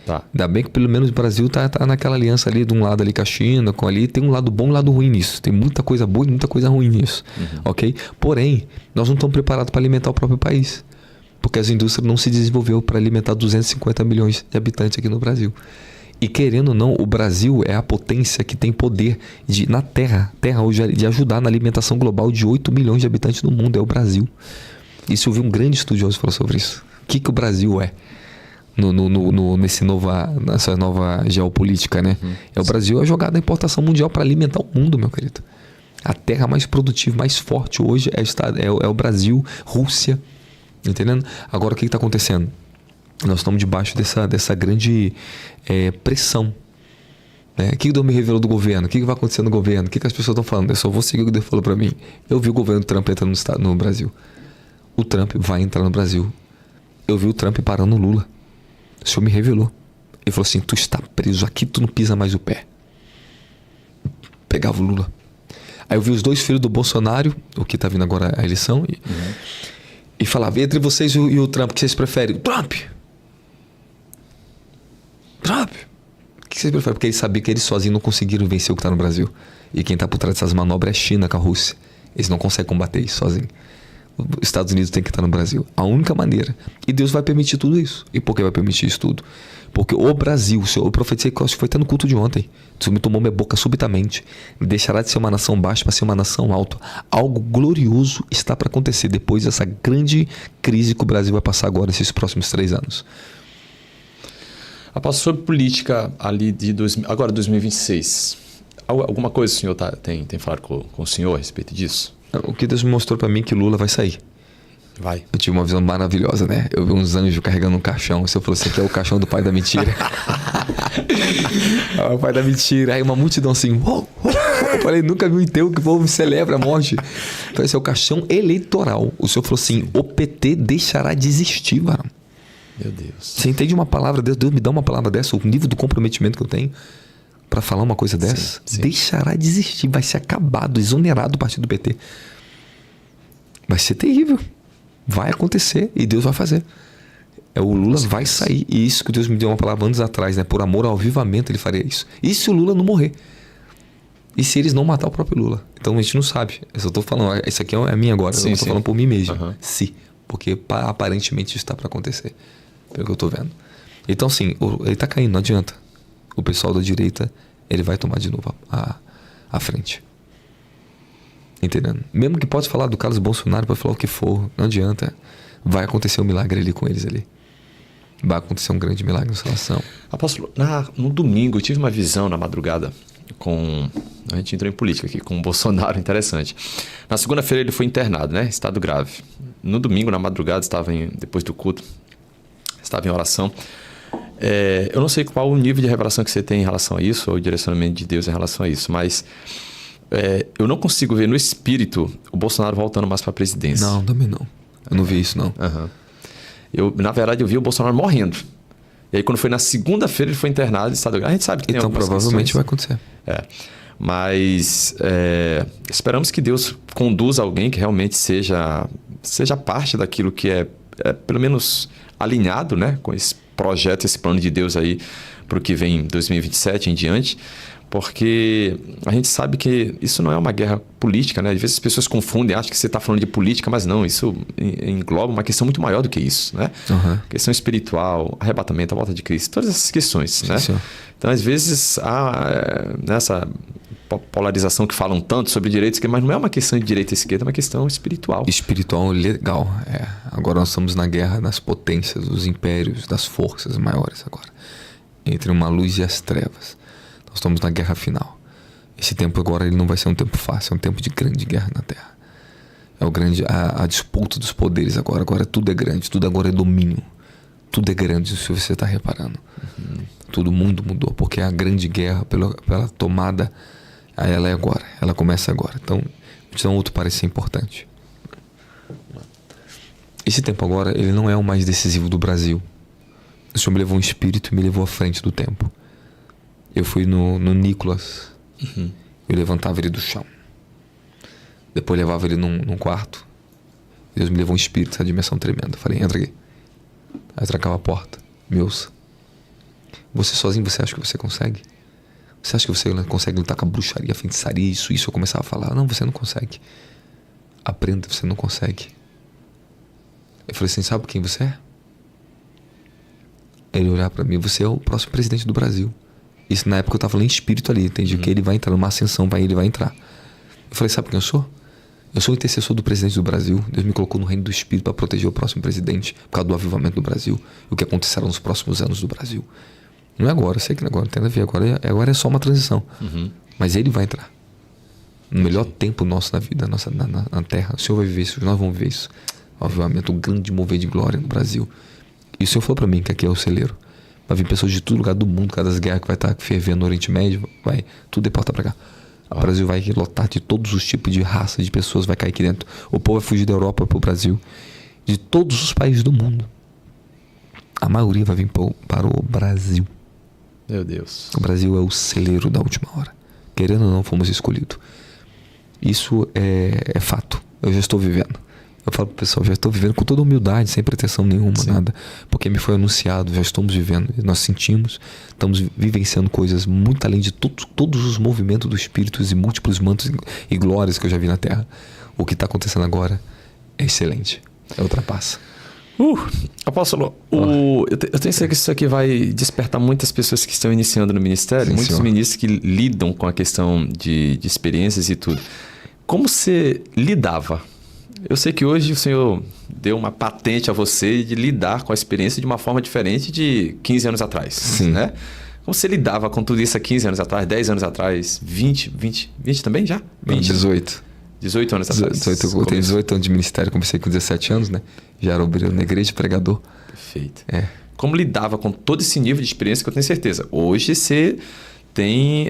Tá. Ainda bem que pelo menos o Brasil está naquela aliança ali, de um lado ali com a China, tem um lado bom e um lado ruim nisso. Tem muita coisa boa e muita coisa ruim nisso. Ok? Porém, nós não estamos preparados para alimentar o próprio país. Porque as indústrias não se desenvolveu para alimentar 250 milhões de habitantes aqui no Brasil. E querendo ou não, o Brasil é a potência que tem poder na Terra hoje, de ajudar na alimentação global de 8 milhões de habitantes no mundo. É o Brasil. Isso eu vi um grande estudioso falar sobre isso. O que o Brasil é nessa nova geopolítica, né? O Brasil é jogado na importação mundial para alimentar o mundo, meu querido. A terra mais produtiva, mais forte hoje é o Brasil, Rússia. Entendendo? Agora o que está acontecendo? Nós estamos debaixo dessa grande pressão. O que Deus me revelou do governo? O que vai acontecer no governo? O que as pessoas estão falando? Eu só vou seguir o que Deus falou para mim. Eu vi o governo Trump entrando no Brasil. O Trump vai entrar no Brasil. Eu vi o Trump parando o Lula. O Senhor me revelou. Ele falou assim, tu está preso aqui, tu não pisa mais o pé. Pegava o Lula. Aí eu vi os 2 filhos do Bolsonaro, o que tá vindo agora a eleição, e falava, entre vocês e o Trump, o que vocês preferem? Trump! Trump! O que vocês preferem? Porque ele sabia que eles sozinhos não conseguiram vencer o que tá no Brasil. E quem tá por trás dessas manobras é a China com a Rússia. Eles não conseguem combater isso sozinhos. Os Estados Unidos tem que estar no Brasil. A única maneira. E Deus vai permitir tudo isso. E por que vai permitir isso tudo? Porque o Brasil, eu profetizei que foi até no culto de ontem. Deus me tomou minha boca subitamente. Deixará de ser uma nação baixa para ser uma nação alta. Algo glorioso está para acontecer depois dessa grande crise que o Brasil vai passar agora, nesses próximos 3 anos. Após sobre política ali de agora 2026, alguma coisa o senhor tem falado com o senhor a respeito disso? O que Deus me mostrou para mim é que Lula vai sair. Vai. Eu tive uma visão maravilhosa, né? Eu vi uns anjos carregando um caixão. Você falou, esse aqui é o caixão do pai da mentira. O pai da mentira. Aí uma multidão assim, uou, uou. Eu falei, nunca vi um enterro que o povo celebra a morte. Então esse é o caixão eleitoral. O senhor falou assim, o PT deixará de existir, varão. Meu Deus. Você entende uma palavra dessa? Deus me dá uma palavra dessa, o nível do comprometimento que eu tenho para falar uma coisa dessa? Sim. Deixará de existir, vai ser acabado, exonerado o partido do PT. Vai ser terrível. Vai acontecer e Deus vai fazer. O Lula vai sair. E isso que Deus me deu uma palavra anos atrás, né? Por amor ao avivamento ele faria isso. E se o Lula não morrer? E se eles não matar o próprio Lula? Então a gente não sabe. Eu só tô falando, isso aqui é minha agora. Eu tô falando por mim mesmo. Se. Porque aparentemente isso está para acontecer. Pelo que eu tô vendo. Então assim, ele tá caindo, não adianta. O pessoal da direita, ele vai tomar de novo a frente. Entendendo? Mesmo que possa falar do Carlos Bolsonaro, pode falar o que for, não adianta. Vai acontecer um milagre ali com eles ali. Vai acontecer um grande milagre na salvação. Apóstolo, no domingo eu tive uma visão na madrugada a gente entrou em política aqui com o Bolsonaro, interessante. Na segunda-feira ele foi internado, né? Estado grave. No domingo, na madrugada, depois do culto, estava em oração. Eu não sei qual o nível de revelação que você tem em relação a isso, ou o direcionamento de Deus em relação a isso, mas eu não consigo ver no espírito o Bolsonaro voltando mais para a presidência. Não, também não. Eu não vi isso, não. Na verdade, eu vi o Bolsonaro morrendo. E aí, quando foi na segunda-feira, ele foi internado em estado grave. A gente sabe que tem então, algumas provavelmente questões. vai acontecer. Mas esperamos que Deus conduza alguém que realmente seja parte daquilo que é pelo menos alinhado, né, com esse projeto, esse plano de Deus aí para o que vem em 2027 em diante, porque a gente sabe que isso não é uma guerra política, né? Às vezes as pessoas confundem, acham que você está falando de política, mas não, isso engloba uma questão muito maior do que isso, né? Questão espiritual, arrebatamento, a volta de Cristo, todas essas questões, né? Sim. Então, às vezes, há nessa polarização que falam tanto sobre direita e esquerda, mas não é uma questão de direita e esquerda, é uma questão espiritual. Espiritual, legal. Agora nós estamos na guerra das potências, dos impérios, das forças maiores agora. Entre uma luz e as trevas. Nós estamos na guerra final. Esse tempo agora ele não vai ser um tempo fácil, é um tempo de grande guerra na Terra. A disputa dos poderes agora. Agora tudo é grande, tudo agora é domínio. Tudo é grande, se você está reparando. Todo mundo mudou, porque a grande guerra pela tomada, ela é agora, ela começa agora. Então, vou te dar um outro parecer importante. Esse tempo agora, ele não é o mais decisivo do Brasil. O Senhor me levou um espírito e me levou à frente do tempo. Eu fui no Nicolas. Eu levantava ele do chão. Depois levava ele num quarto. Deus me levou um espírito, essa dimensão tremenda. Eu falei, entra aqui. Aí eu trancava a porta. Me ouça. Você sozinho, você acha que você consegue? Você acha que você consegue lutar com a bruxaria, a feitiçaria, isso? Eu começava a falar, não, você não consegue. Aprenda, você não consegue. Eu falei assim, sabe quem você é? Ele olhar pra mim, você é o próximo presidente do Brasil. Isso na época eu tava lá em espírito ali, entendi que ele vai entrar numa ascensão, ele vai entrar. Eu falei, sabe quem eu sou? Eu sou o intercessor do presidente do Brasil. Deus me colocou no reino do Espírito para proteger o próximo presidente por causa do avivamento do Brasil e o que acontecerá nos próximos anos do Brasil. Não é agora, eu sei que agora não tem nada a ver, agora é só uma transição. Mas ele vai entrar. No melhor tempo nosso na vida, na Terra. O Senhor vai viver isso, nós vamos viver isso. O avivamento, o grande mover de glória no Brasil. E o Senhor falou para mim que aqui é o celeiro. Vai vir pessoas de todo lugar do mundo, cada das guerras que vai estar fervendo no Oriente Médio, vai tudo deportar para cá. O Brasil vai lotar de todos os tipos de raças de pessoas, vai cair aqui dentro. O povo vai fugir da Europa para o Brasil. De todos os países do mundo. A maioria vai vir para o Brasil. Meu Deus. O Brasil é o celeiro da última hora. Querendo ou não, fomos escolhidos. Isso é fato. Eu já estou vivendo. Eu falo pro pessoal, já estou vivendo com toda humildade, sem pretensão nenhuma, Sim. nada. Porque me foi anunciado, já estamos vivendo. Nós sentimos, estamos vivenciando coisas muito além de todos os movimentos do Espírito e múltiplos mantos e glórias que eu já vi na Terra. O que está acontecendo agora é excelente. Ultrapassa. Apóstolo, eu tenho certeza que isso aqui vai despertar muitas pessoas que estão iniciando no ministério, Sim, muitos senhor. Ministros que lidam com a questão de experiências e tudo. Como você lidava? Eu sei que hoje o Senhor deu uma patente a você de lidar com a experiência de uma forma diferente de 15 anos atrás. Sim. Né? Como você lidava com tudo isso há 15 anos atrás, 10 anos atrás, 20 também já? 20? 18 anos atrás. Eu tenho 18 anos de ministério, comecei com 17 anos, né? Já era obreiro na igreja, pregador. Perfeito. Como lidava com todo esse nível de experiência que eu tenho certeza? Hoje você tem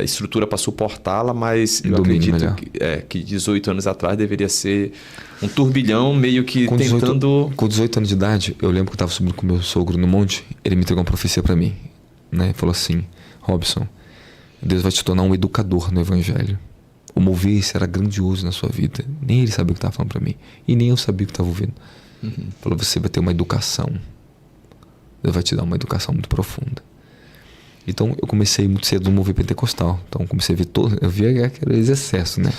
estrutura para suportá-la, mas eu acredito que 18 anos atrás deveria ser um turbilhão meio que tentando... Com 18 anos de idade, eu lembro que eu estava subindo com meu sogro no monte, ele me entregou uma profecia para mim, né? Ele falou assim, Robson, Deus vai te tornar um educador no evangelho. O mover será grandioso na sua vida. Nem ele sabia o que estava falando para mim. E nem eu sabia o que estava ouvindo. Falou, você vai ter uma educação. Deus vai te dar uma educação muito profunda. Então eu comecei muito cedo no mover pentecostal. Então comecei a ver eu via aquele excesso, né?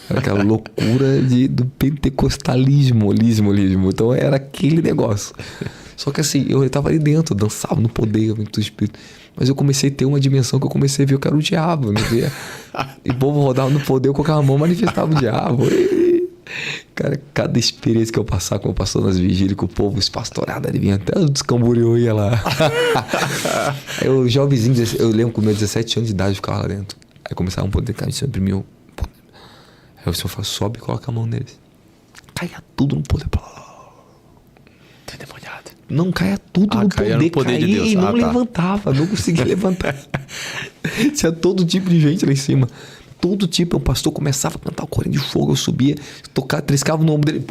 Era aquela loucura do pentecostalismo. Então era aquele negócio. Só que assim, eu estava ali dentro, dançava no poder do Espírito. Mas eu comecei a ter uma dimensão que eu comecei a ver que era o diabo. Né? E o povo rodava no poder, eu colocava a mão, manifestava o diabo. Cara, cada experiência que eu passava, como eu passou nas vigílias, com o povo, os pastorados, ele vinha até o descamboriou, ia lá. Aí eu, jovenzinho, eu lembro com meus 17 anos de idade, eu ficava lá dentro. Aí começava um poder cair sobre mim. Aí o senhor fala, sobe e coloca a mão neles. Caia tudo no poder. Tem demoniado. Não, caia tudo no poder. Caía de Deus. E não levantava, não conseguia levantar. Tinha todo tipo de gente lá em cima. Todo tipo. O pastor começava a cantar o corinho de fogo, eu subia, tocava, triscava no ombro dele.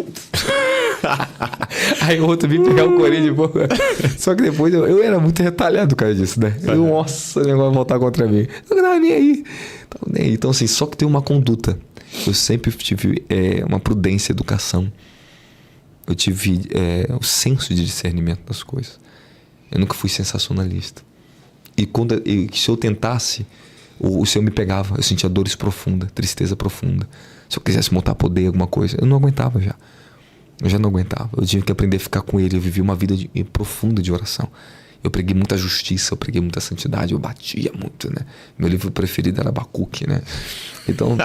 Aí o outro vinha pegar o corinho de fogo. Só que depois eu era muito retalhado por causa disso, né? Nossa, o negócio vai voltar contra mim. Eu não tava nem aí. Então, assim, só que tem uma conduta. Eu sempre tive uma prudência, educação. Eu tive o senso de discernimento das coisas. Eu nunca fui sensacionalista. E se eu tentasse, o Senhor me pegava. Eu sentia dores profundas, tristeza profunda. Se eu quisesse montar poder, alguma coisa, eu não aguentava já. Eu já não aguentava. Eu tinha que aprender a ficar com Ele. Eu vivi uma vida profunda de oração. Eu preguei muita justiça, eu preguei muita santidade, eu batia muito, né? Meu livro preferido era Abacuque, né? Então,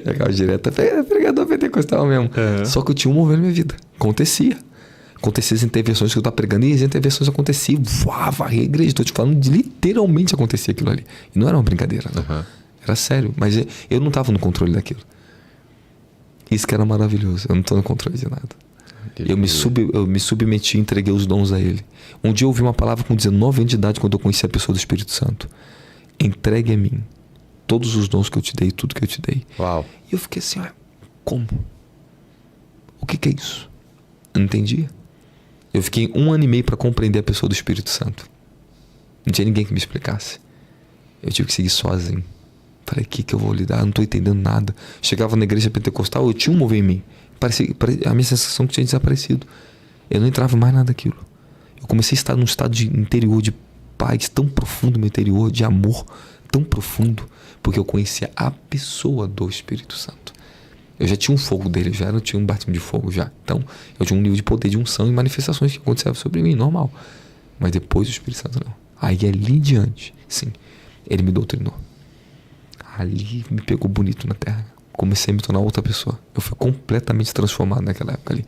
pegava direto, pregador pentecostal mesmo. Só que eu tinha um mover na minha vida. Acontecia as intervenções que eu estava pregando e as intervenções aconteciam. Varria a igreja. Estou te falando de literalmente acontecia aquilo ali. E não era uma brincadeira, não. Era sério. Mas eu não estava no controle daquilo. Isso que era maravilhoso. Eu não estou no controle de nada. Eu me submeti e entreguei os dons a Ele. Um dia eu ouvi uma palavra com 19 anos de idade, quando eu conheci a pessoa do Espírito Santo. Entregue a mim todos os dons que eu te dei, tudo que eu te dei. Uau. E eu fiquei assim, como? O que é isso? Eu não entendia. Eu fiquei 1 ano e meio para compreender a pessoa do Espírito Santo. Não tinha ninguém que me explicasse. Eu tive que seguir sozinho. Falei, o que eu vou lidar? Eu não estou entendendo nada. Chegava na igreja pentecostal, eu tinha um mover em mim. A minha sensação que tinha desaparecido. Eu não entrava mais nada daquilo. Eu comecei a estar num estado de interior, de paz tão profundo no meu interior, de amor tão profundo, porque eu conhecia a pessoa do Espírito Santo. Eu já tinha um fogo dele, eu tinha um batismo de fogo já. Então, eu tinha um nível de poder, de unção e manifestações que aconteciam sobre mim, normal. Mas depois do Espírito Santo, não. Aí ali em diante, sim, ele me doutrinou. Ali me pegou bonito na terra. Comecei a me tornar outra pessoa. Eu fui completamente transformado naquela época ali.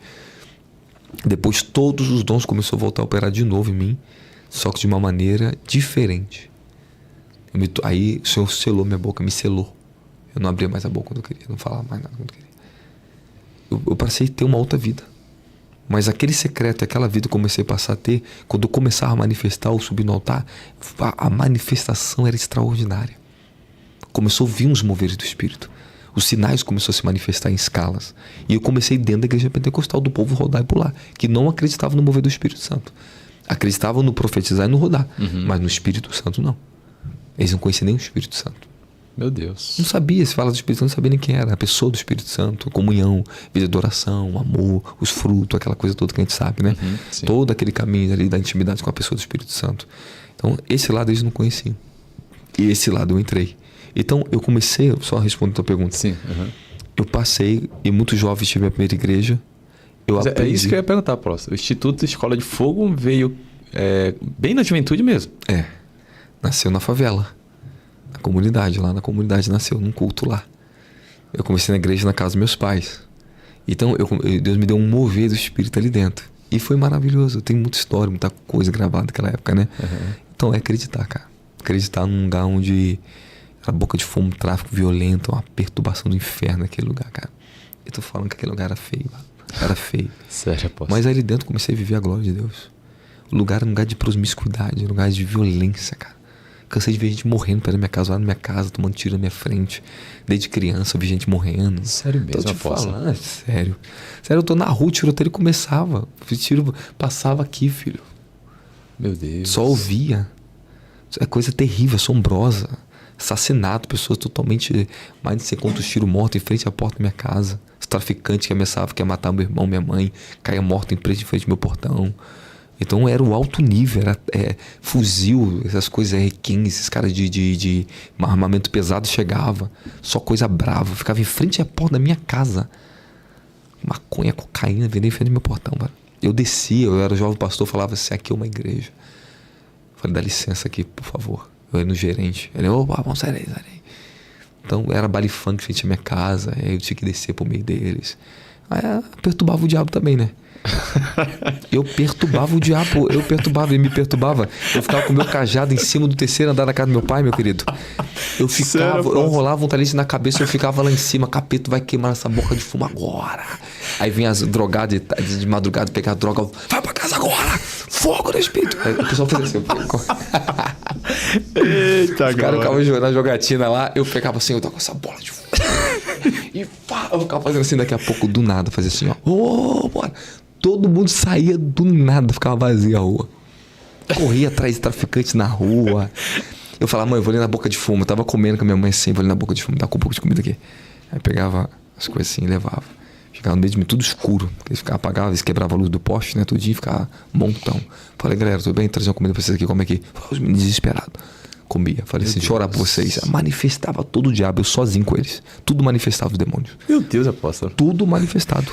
Depois todos os dons começaram a voltar a operar de novo em mim, só que de uma maneira diferente. Aí o Senhor selou minha boca, me selou. Eu não abria mais a boca quando eu queria, não falava mais nada quando eu queria. Eu passei a ter uma outra vida. Mas aquele secreto, aquela vida que eu comecei a passar a ter, quando eu começava a manifestar ou subir no altar, a manifestação era extraordinária. Começou a vir uns moveres do Espírito. Os sinais começaram a se manifestar em escalas. E eu comecei dentro da igreja pentecostal, do povo rodar e pular, que não acreditava no mover do Espírito Santo. Acreditavam no profetizar e no rodar. Mas no Espírito Santo, não. Eles não conheciam nem o Espírito Santo. Meu Deus. Não sabia, se fala do Espírito Santo, não sabia nem quem era. A pessoa do Espírito Santo, a comunhão, vida de oração, amor, os frutos, aquela coisa toda que a gente sabe, né? Todo aquele caminho ali da intimidade com a pessoa do Espírito Santo. Então, esse lado eles não conheciam. E esse lado eu entrei. Então, eu comecei, só respondendo a tua pergunta. Sim. Eu passei, e muito jovem tive a primeira igreja. É isso que eu ia perguntar, próximo. O Instituto Escola de Fogo veio bem na juventude mesmo. Nasceu na favela. Na comunidade, lá na comunidade nasceu, num culto lá. Eu comecei na igreja na casa dos meus pais. Então, Deus me deu um mover do Espírito ali dentro. E foi maravilhoso. Tem muita história, muita coisa gravada naquela época, né? Então, é acreditar, cara. Acreditar num lugar onde a boca de fumo, tráfico violento, uma perturbação do inferno naquele lugar, cara. Eu tô falando que aquele lugar era feio, mano. Era feio. Sério, apóstolo. Mas ali dentro comecei a viver a glória de Deus. O lugar era um lugar de promiscuidade, um lugar de violência, cara. Cansei de ver gente morrendo perto da minha casa, lá na minha casa, tomando tiro na minha frente. Desde criança eu vi gente morrendo. Sério mesmo, tô te falando, sério. Sério, eu tô na rua, o tiroteio começava. O tiro passava aqui, filho. Meu Deus. Só ouvia. É coisa terrível, assombrosa. Assassinato, pessoas totalmente... Mais de 50 tiros mortos em frente à porta da minha casa. Os traficantes que ameaçavam que ia matar meu irmão, minha mãe. Caia morto em frente do meu portão. Então era o alto nível, era fuzil, essas coisas R15, esses caras de armamento pesado chegava, só coisa brava, ficava em frente à porta da minha casa, maconha, cocaína, vendendo em frente do meu portão, mano. Eu descia, eu era jovem pastor, falava assim, aqui é uma igreja. Falei, dá licença aqui, por favor. Eu ia no gerente, ele, opa, vamos sair aí. Então era baile funk em frente à minha casa, aí eu tinha que descer pro meio deles. Aí perturbava o diabo também, né? Eu perturbava o diabo, ele me perturbava. Eu ficava com o meu cajado em cima do terceiro andar da casa do meu pai, meu querido. Eu ficava, eu enrolava um talento na cabeça, eu ficava lá em cima, capeta, vai queimar essa boca de fumo agora. Aí vinha as drogadas de madrugada, pegar droga, vai pra casa agora, fogo no espírito. Aí o pessoal fazia assim, eita, os caras ficavam na jogatina lá, eu pegava assim, eu tava com essa bola de fumo. E pá, eu ficava fazendo assim, daqui a pouco, do nada, fazia assim, ó, bora. Todo mundo saía do nada, ficava vazia a rua. Corria atrás de traficantes na rua. Eu falava, mãe, eu vou ali na boca de fumo. Eu tava comendo com a minha mãe assim, vou ali na boca de fumo, dá com um pouco de comida aqui. Aí pegava as coisas assim e levava. Ficava no meio de mim, tudo escuro. Porque eles ficavam apagados, eles quebravam a luz do poste, né? Tudinho, ficava montão. Falei, galera, tudo bem? Trazer uma comida pra vocês aqui, come aqui. Os meninos desesperados. Comia. Falei assim, deixa eu orar por vocês. Manifestava todo o diabo, eu sozinho com eles. Tudo manifestava os demônios. Meu Deus, apóstolo. Tudo manifestado.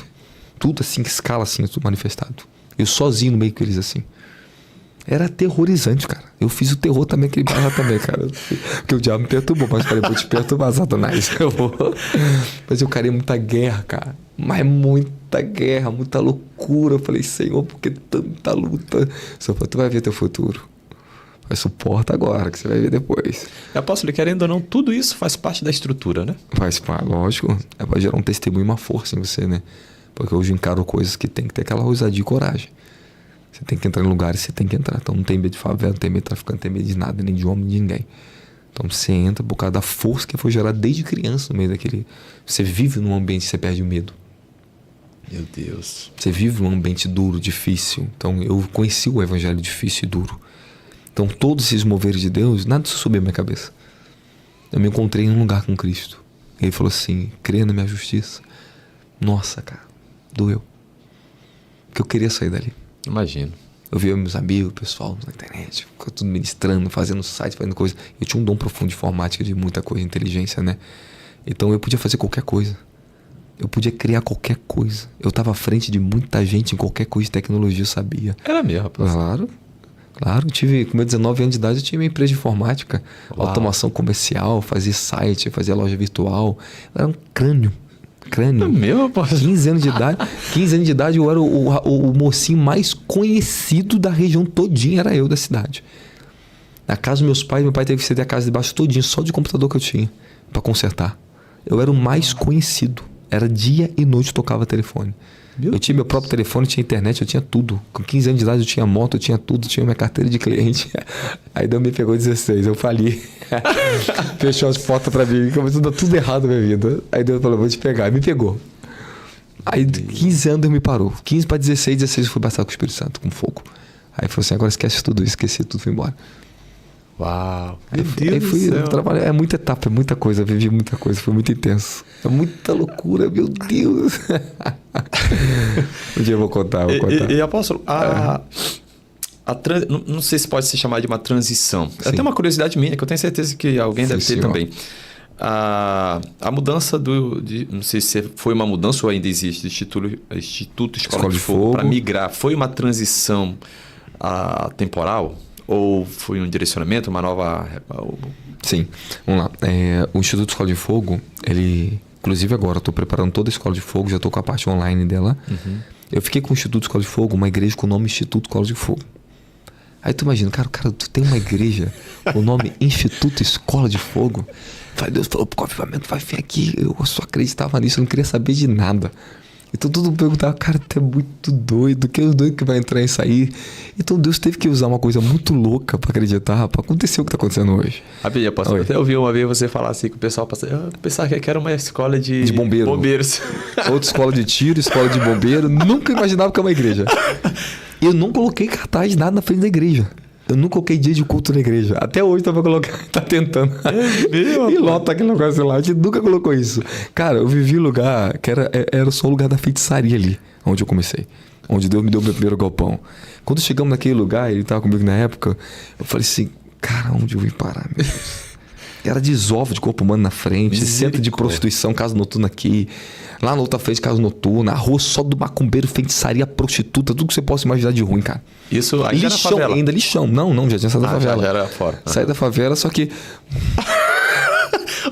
Tudo assim, escala assim, tudo manifestado. Eu sozinho no meio com eles assim. Era aterrorizante, cara. Eu fiz o terror também, aquele barra também, cara. Porque o diabo me perturbou, mas falei, vou te perturbar, Satanás. Eu vou. Mas eu queria muita guerra, cara. Mas muita guerra, muita loucura. Eu falei, Senhor, por que tanta luta? Só falei, tu vai ver teu futuro. Mas suporta agora, que você vai ver depois. Apóstolo, querendo ou não, tudo isso faz parte da estrutura, né? Faz parte, lógico. É pra gerar um testemunho e uma força em você, né? Porque hoje eu encaro coisas que tem que ter aquela ousadia e coragem. Você tem que entrar em lugares, você tem que entrar. Então não tem medo de favela, não tem medo de traficante, não tem medo de nada, nem de homem, de ninguém. Então você entra por causa da força que foi gerada desde criança no meio daquele... Você vive num ambiente que você perde o medo. Meu Deus. Você vive num ambiente duro, difícil. Então eu conheci o evangelho difícil e duro. Então todos esses moveres de Deus, nada disso subiu à minha cabeça. Eu me encontrei em um lugar com Cristo. Ele falou assim, crê na minha justiça. Nossa, cara. Doeu. Porque eu queria sair dali. Imagino. Eu via meus amigos, o pessoal na internet, ficava tudo ministrando, fazendo site, fazendo coisa. Eu tinha um dom profundo de informática, de muita coisa, inteligência, né? Então eu podia fazer qualquer coisa. Eu podia criar qualquer coisa. Eu estava à frente de muita gente em qualquer coisa de tecnologia, eu sabia. Era mesmo, rapaz. Claro. Eu tive, com meus 19 anos de idade, eu tinha minha empresa de informática. Uau. Automação comercial, fazia site, fazia loja virtual. Eu era um crânio. É meu, rapaz. 15 anos de idade eu era o mocinho mais conhecido da região todinha, era eu da cidade. Na casa dos meus pais, meu pai teve que ceder a casa de baixo todinho, só de computador que eu tinha, pra eu era o mais conhecido. Era dia e noite, tocava telefone. Eu tinha meu próprio telefone, tinha internet, eu tinha tudo. Com 15 anos de idade eu tinha moto, eu tinha tudo, tinha minha carteira de cliente. Aí Deus me pegou 16, eu fali. Fechou as portas pra mim, começou a dar tudo errado na minha vida. Aí Deus falou, vou te pegar. E me pegou. Aí 15 anos Deus me parou. 15 para 16 eu fui batizado com o Espírito Santo, com fogo. Aí falou assim, agora esquece tudo, esqueci tudo, fui embora. Uau, Aí fui trabalhar, é muita etapa, é muita coisa, vivi muita coisa, foi muito intenso. É muita loucura, meu Deus. Um dia eu vou contar. E apóstolo, não sei se pode se chamar de uma transição. Sim. Até uma curiosidade minha, que eu tenho certeza que alguém deve ter senhor. também. A mudança não sei se foi uma mudança ou ainda existe, Instituto Escola de Fogo para migrar. Foi uma transição temporal? Ou foi um direcionamento, uma nova... Sim, vamos lá. O Instituto Escola de Fogo, ele... Inclusive agora, eu estou preparando toda a Escola de Fogo, já estou com a parte online dela. Uhum. Eu fiquei com o Instituto Escola de Fogo, uma igreja com o nome Instituto Escola de Fogo. Aí tu imagina, cara, tu tem uma igreja com o nome Instituto Escola de Fogo. Deus falou, o avivamento vai vir aqui. Eu só acreditava nisso, eu não queria saber de nada. Então todo mundo perguntava, cara, tu é muito doido, que é o doido que vai entrar e sair. Então Deus teve que usar uma coisa muito louca para acreditar, para acontecer o que tá acontecendo hoje. Rabinho, pastor, até ouvi uma vez você falar assim que o pessoal pensava que era uma escola de bombeiros. Outra escola de tiro, escola de bombeiro. Nunca imaginava que era uma igreja. Eu não coloquei cartaz nada na frente da igreja. Eu nunca coloquei dia de culto na igreja. Até hoje tá pra colocar, tá tentando. E lota aquele negócio lá. A gente nunca colocou isso. Cara, eu vivi um lugar que era só o lugar da feitiçaria ali, onde eu comecei. Onde Deus me deu meu primeiro galpão. Quando chegamos naquele lugar, ele tava comigo na época, eu falei assim, cara, onde eu vim parar, meu Deus? Era desova de corpo humano na frente, centro de prostituição, casa noturna aqui. Lá na outra frente, casa noturna. A rua só do macumbeiro, feitiçaria, prostituta. Tudo que você possa imaginar de ruim, cara. Isso ainda era favela? Ainda lixão. Não, já tinha saído da favela. Já era fora. Saí da favela, só que...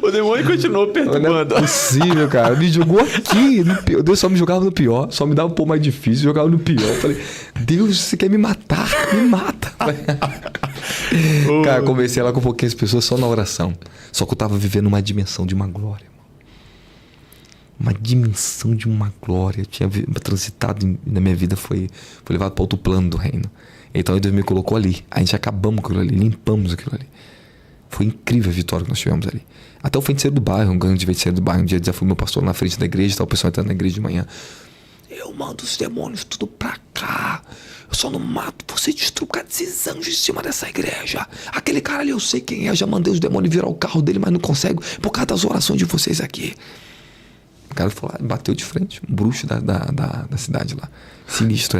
O demônio continuou perturbando. Não é possível, cara. Me jogou aqui. No pior. Deus só me jogava no pior. Só me dava um pouco mais difícil. Jogava no pior. Eu falei, Deus, você quer me matar? Me mata. Cara, comecei lá com pouquinhas pessoas só na oração. Só que eu tava vivendo uma dimensão de uma glória. Uma dimensão de uma glória. Eu tinha transitado na minha vida, foi levado para outro plano do reino. Então Deus me colocou ali. A gente acabamos com aquilo ali, limpamos aquilo ali. Foi incrível a vitória que nós tivemos ali. Até o feiticeiro do bairro, um grande feiticeiro do bairro. Um dia já fui meu pastor na frente da igreja, tá o pessoal entrando na igreja de manhã. Eu mando os demônios tudo pra cá. Eu só não mato você, destruo esses anjos em cima dessa igreja. Aquele cara ali eu sei quem é. Já mandei os demônios virar o carro dele, mas não consegue por causa das orações de vocês aqui. O cara falou, bateu de frente, um bruxo da cidade lá. Sinistro,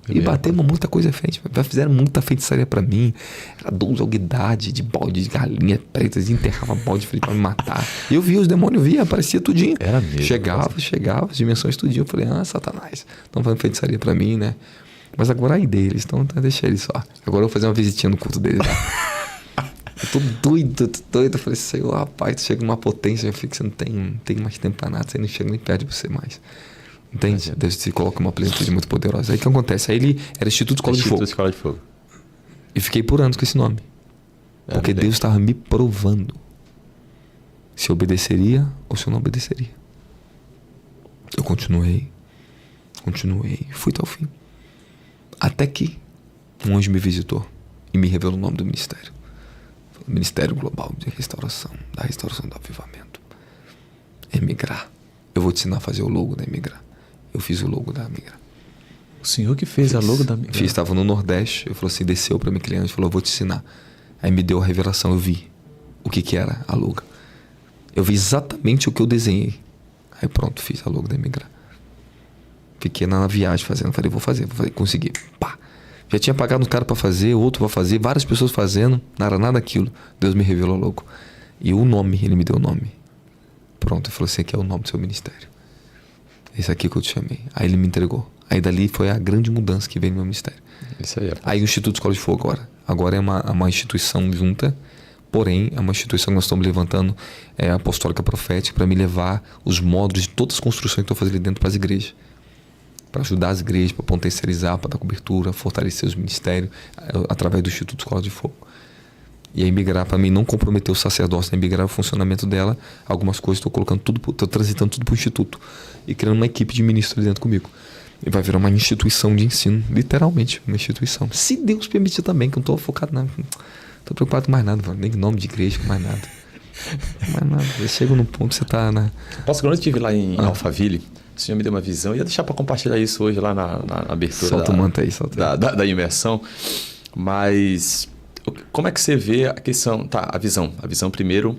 E batemos muita coisa à frente. Fizeram muita feitiçaria pra mim. Era 12 alguidade de bode, de galinha pretas, enterrava bode pra me matar. E eu via os demônios, aparecia tudinho. Era mesmo. Chegava, as dimensões tudinho. Eu falei, Satanás, estão fazendo feitiçaria pra mim, né? Mas agora aí deles, então deixa eles só. Agora eu vou fazer uma visitinha no culto deles lá. Eu tô doido. Eu falei, Senhor, rapaz, tu chega numa potência, eu fico que você não tem mais tempo pra nada, você não chega nem perto de você mais. Entende? Deus te coloca uma plenitude muito poderosa. Aí o que acontece? Aí ele era Instituto Escola de Fogo. Escola de Fogo. E fiquei por anos com esse nome. Porque Deus estava me provando se eu obedeceria ou se eu não obedeceria. Eu continuei, fui até o fim. Até que um anjo me visitou e me revelou o nome do ministério. Ministério Global de Restauração, da Restauração do Avivamento. Emigrar. Eu vou te ensinar a fazer o logo da Emigrar. Eu fiz o logo da Emigrar. O senhor que fez a logo da Emigrar? Estava no Nordeste. Eu falei assim, desceu para minha cliente, falou, eu vou te ensinar. Aí me deu a revelação, eu vi o que era a logo. Eu vi exatamente o que eu desenhei. Aí pronto, fiz a logo da Emigrar. Fiquei na viagem fazendo, falei, vou fazer, consegui. Pá! Já tinha pagado um cara para fazer, outro para fazer, várias pessoas fazendo, não era nada daquilo. Deus me revelou logo. E o nome, ele me deu o nome. Pronto, ele falou assim, aqui é o nome do seu ministério. Esse aqui que eu te chamei. Aí ele me entregou. Aí dali foi a grande mudança que veio no meu ministério. Isso aí. Aí o Instituto Escola de Fogo agora. Agora é uma instituição junta, porém é uma instituição que nós estamos levantando apostólica profética para me levar os módulos de todas as construções que estou fazendo ali dentro para as igrejas. Para ajudar as igrejas, para potencializar, para dar cobertura, fortalecer os ministérios através do Instituto Escola de Fogo. E a Emigrar, para mim, não comprometer o sacerdócio, a Emigrar, o funcionamento dela, algumas coisas, estou colocando tudo, estou transitando tudo para o Instituto e criando uma equipe de ministros dentro comigo. E vai virar uma instituição de ensino, literalmente, uma instituição. Se Deus permitir também, que eu não estou focado não estou preocupado com mais nada, nem nome de igreja, com mais nada. Mais nada. Eu chego num ponto que você está na... Quando eu estive lá em Alphaville, O Senhor me deu uma visão. Eu ia deixar para compartilhar isso hoje lá na abertura Solta o manto aí, solta aí. Da imersão. Mas como é que você vê a questão... Tá, a visão. A visão primeiro...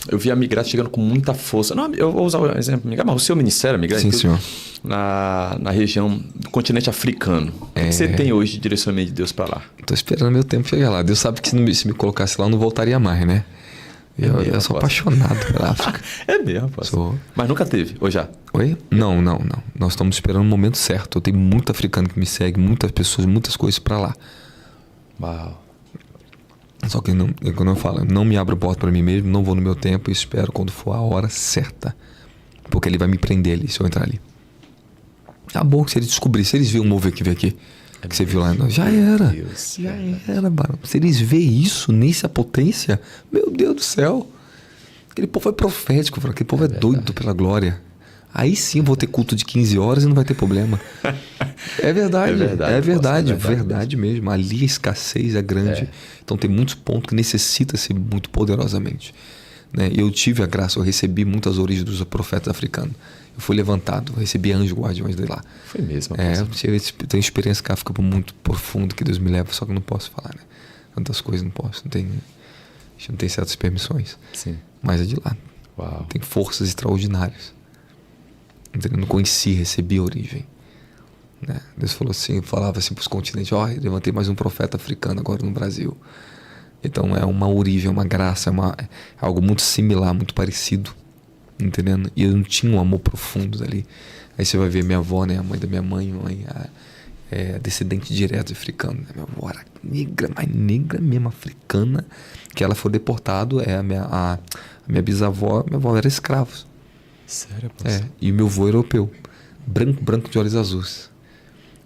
eu vi a Migrate chegando com muita força. Não, eu vou usar o exemplo Migrate, mas o seu ministério, Migrate, sim, senhor. Na região do continente africano. O que você tem hoje de direcionamento de Deus para lá? Tô esperando meu tempo chegar lá. Deus sabe que se me colocasse lá, eu não voltaria mais, né? Eu sou apaixonado pela África. É mesmo, pastor. Mas nunca teve, ou já? Oi? Não. Nós estamos esperando o momento certo. Eu tenho muito africano que me segue, muitas pessoas, muitas coisas para lá. Uau. Só que quando eu falo, não me abro porta para mim mesmo, não vou no meu tempo e espero quando for a hora certa. Porque ele vai me prender ali, se eu entrar ali. Tá bom que se ele descobrir, se eles viram um mover que veio aqui, que você viu lá, já era. Deus, já era, barão. Se eles verem isso, nessa potência, meu Deus do céu. Aquele povo é profético, aquele povo é doido pela glória. Aí sim eu vou ter culto de 15 horas e não vai ter problema. É verdade, verdade mesmo. Ali a escassez é grande. Então tem muitos pontos que necessita-se muito poderosamente. Né? Eu tive a graça, eu recebi muitas origens dos profetas africanos. Eu fui levantado, eu recebi anjos guardiões de lá. Foi mesmo. Eu tenho experiência com a África muito profunda que Deus me leva, só que eu não posso falar, né? Tantas coisas não posso, a gente não tem certas permissões. Sim. Mas é de lá. Uau. Tem forças extraordinárias. Eu não conheci, recebi a origem. Né? Deus falou assim, falava assim para os continentes, eu levantei mais um profeta africano agora no Brasil. Então é uma origem, é uma graça, é algo muito similar, muito parecido. Entendendo? E eu não tinha um amor profundo dali. Aí você vai ver minha avó, né? A mãe da minha mãe descendente direto de africano. Né? Minha avó era negra, mas negra mesmo, africana, que ela foi deportada. A minha bisavó, minha avó era escrava. Sério? E o meu avô europeu, branco de olhos azuis.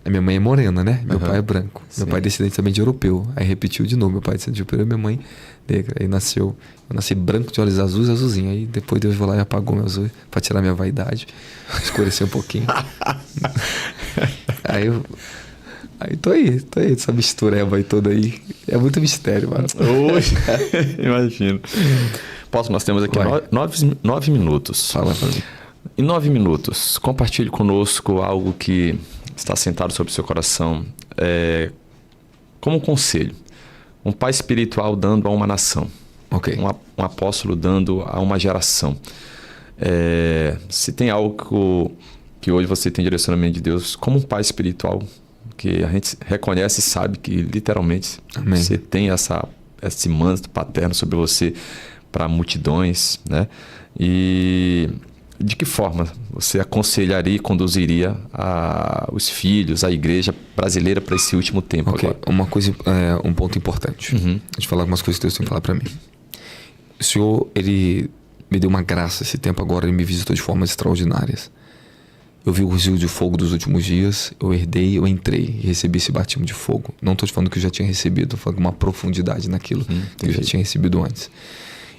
A minha mãe é morena, né? Meu pai é branco. Sim. Meu pai é descendente também de europeu. Aí repetiu de novo, meu pai é descendente de europeu e minha mãe negra. Aí eu nasci branco de olhos azuis e azulzinho. Aí depois Deus foi lá e apagou meu azul pra tirar minha vaidade. Escureceu um pouquinho. Aí tô aí, essa mistureba aí toda aí. É muito mistério, mano. Imagino. Nós temos aqui 9 minutos. Fala pra mim. Em 9 minutos, compartilhe conosco algo que está sentado sobre o seu coração, como um conselho. Um pai espiritual dando a uma nação. Okay. Um apóstolo dando a uma geração. Se tem algo que hoje você tem direcionamento de Deus, como um pai espiritual, que a gente reconhece e sabe que literalmente Amém. Você tem esse manto paterno sobre você para multidões, né? E de que forma você aconselharia e conduziria os filhos, a igreja brasileira para esse último tempo? Okay. Agora? Uma coisa, um ponto importante. Deixa eu falar algumas coisas que Deus tem que falar para mim. O Senhor, Ele me deu uma graça esse tempo agora, Ele me visitou de formas extraordinárias. Eu vi o rio de fogo dos últimos dias, eu herdei, eu entrei e recebi esse batismo de fogo. Não estou te falando que eu já tinha recebido, estou falando com uma profundidade naquilo que eu já tinha recebido antes.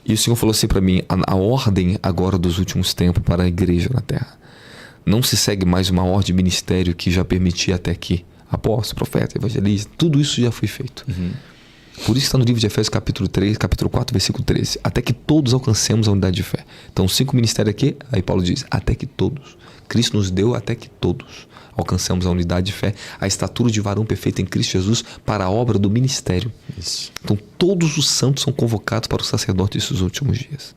E o Senhor falou assim para mim, a ordem agora dos últimos tempos para a igreja na terra. Não se segue mais uma ordem de ministério que já permitia até aqui. Apóstolo, profeta, evangelista, tudo isso já foi feito. Por isso está no livro de Efésios capítulo 4, versículo 13. Até que todos alcancemos a unidade de fé. Então 5 ministérios aqui, aí Paulo diz, até que todos. Cristo nos deu até que todos alcancemos a unidade de fé, a estatura de varão perfeito em Cristo Jesus para a obra do ministério. Isso. Então todos os santos são convocados para o sacerdote desses últimos dias.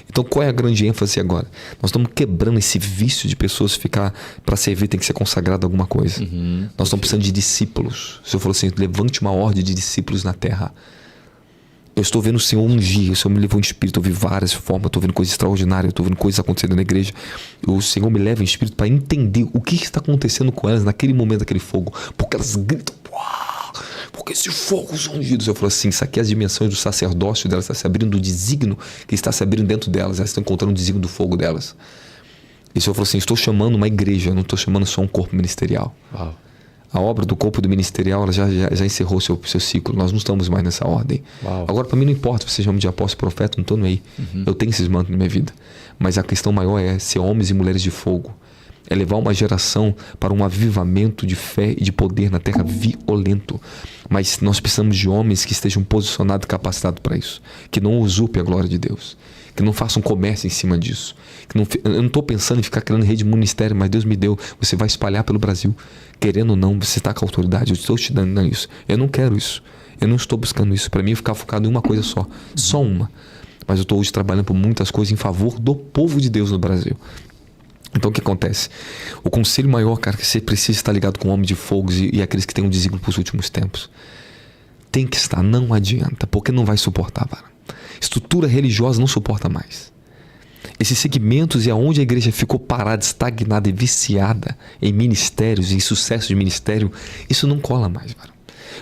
Então qual é a grande ênfase agora? Nós estamos quebrando esse vício de pessoas ficar para servir tem que ser consagrado a alguma coisa. Nós estamos precisando de discípulos. O Senhor falou assim, levante uma ordem de discípulos na terra. Eu estou vendo o Senhor ungir, o Senhor me levou em espírito, eu vi várias formas, eu estou vendo coisas extraordinárias, eu estou vendo coisas acontecendo na igreja. O Senhor me leva em espírito para entender o que está acontecendo com elas naquele momento daquele fogo. Porque elas gritam, porque esse fogo são ungidos. Eu falo assim, isso aqui é as dimensões do sacerdócio delas, está se abrindo do desígnio que está se abrindo dentro delas, elas estão encontrando o desígnio do fogo delas. E o Senhor falou assim, estou chamando uma igreja, não estou chamando só um corpo ministerial. Uau. A obra do corpo do ministerial ela já encerrou seu ciclo. Nós não estamos mais nessa ordem. Uau. Agora, para mim, não importa se você chama de apóstolo, profeta, não estou nem aí. Eu tenho esses mantos na minha vida. Mas a questão maior é ser homens e mulheres de fogo. É levar uma geração para um avivamento de fé e de poder na terra violento. Mas nós precisamos de homens que estejam posicionados e capacitados para isso. Que não usurpem a glória de Deus. que não faça um comércio em cima disso. Eu não estou pensando em ficar criando rede de ministério, mas Deus me deu. Você vai espalhar pelo Brasil. Querendo ou não, você está com autoridade. Eu estou te dando isso. Eu não quero isso. Eu não estou buscando isso. Para mim, ficar focado em uma coisa só. Só uma. Mas eu estou hoje trabalhando por muitas coisas em favor do povo de Deus no Brasil. Então o que acontece? O conselho maior, cara, que você precisa estar ligado com o homem de fogos e aqueles que têm um desígnio para os últimos tempos. Tem que estar, não adianta, porque não vai suportar, cara. Estrutura religiosa não suporta mais. Esses segmentos e aonde a igreja ficou parada, estagnada e viciada em ministérios, em sucesso de ministério, isso não cola mais, cara.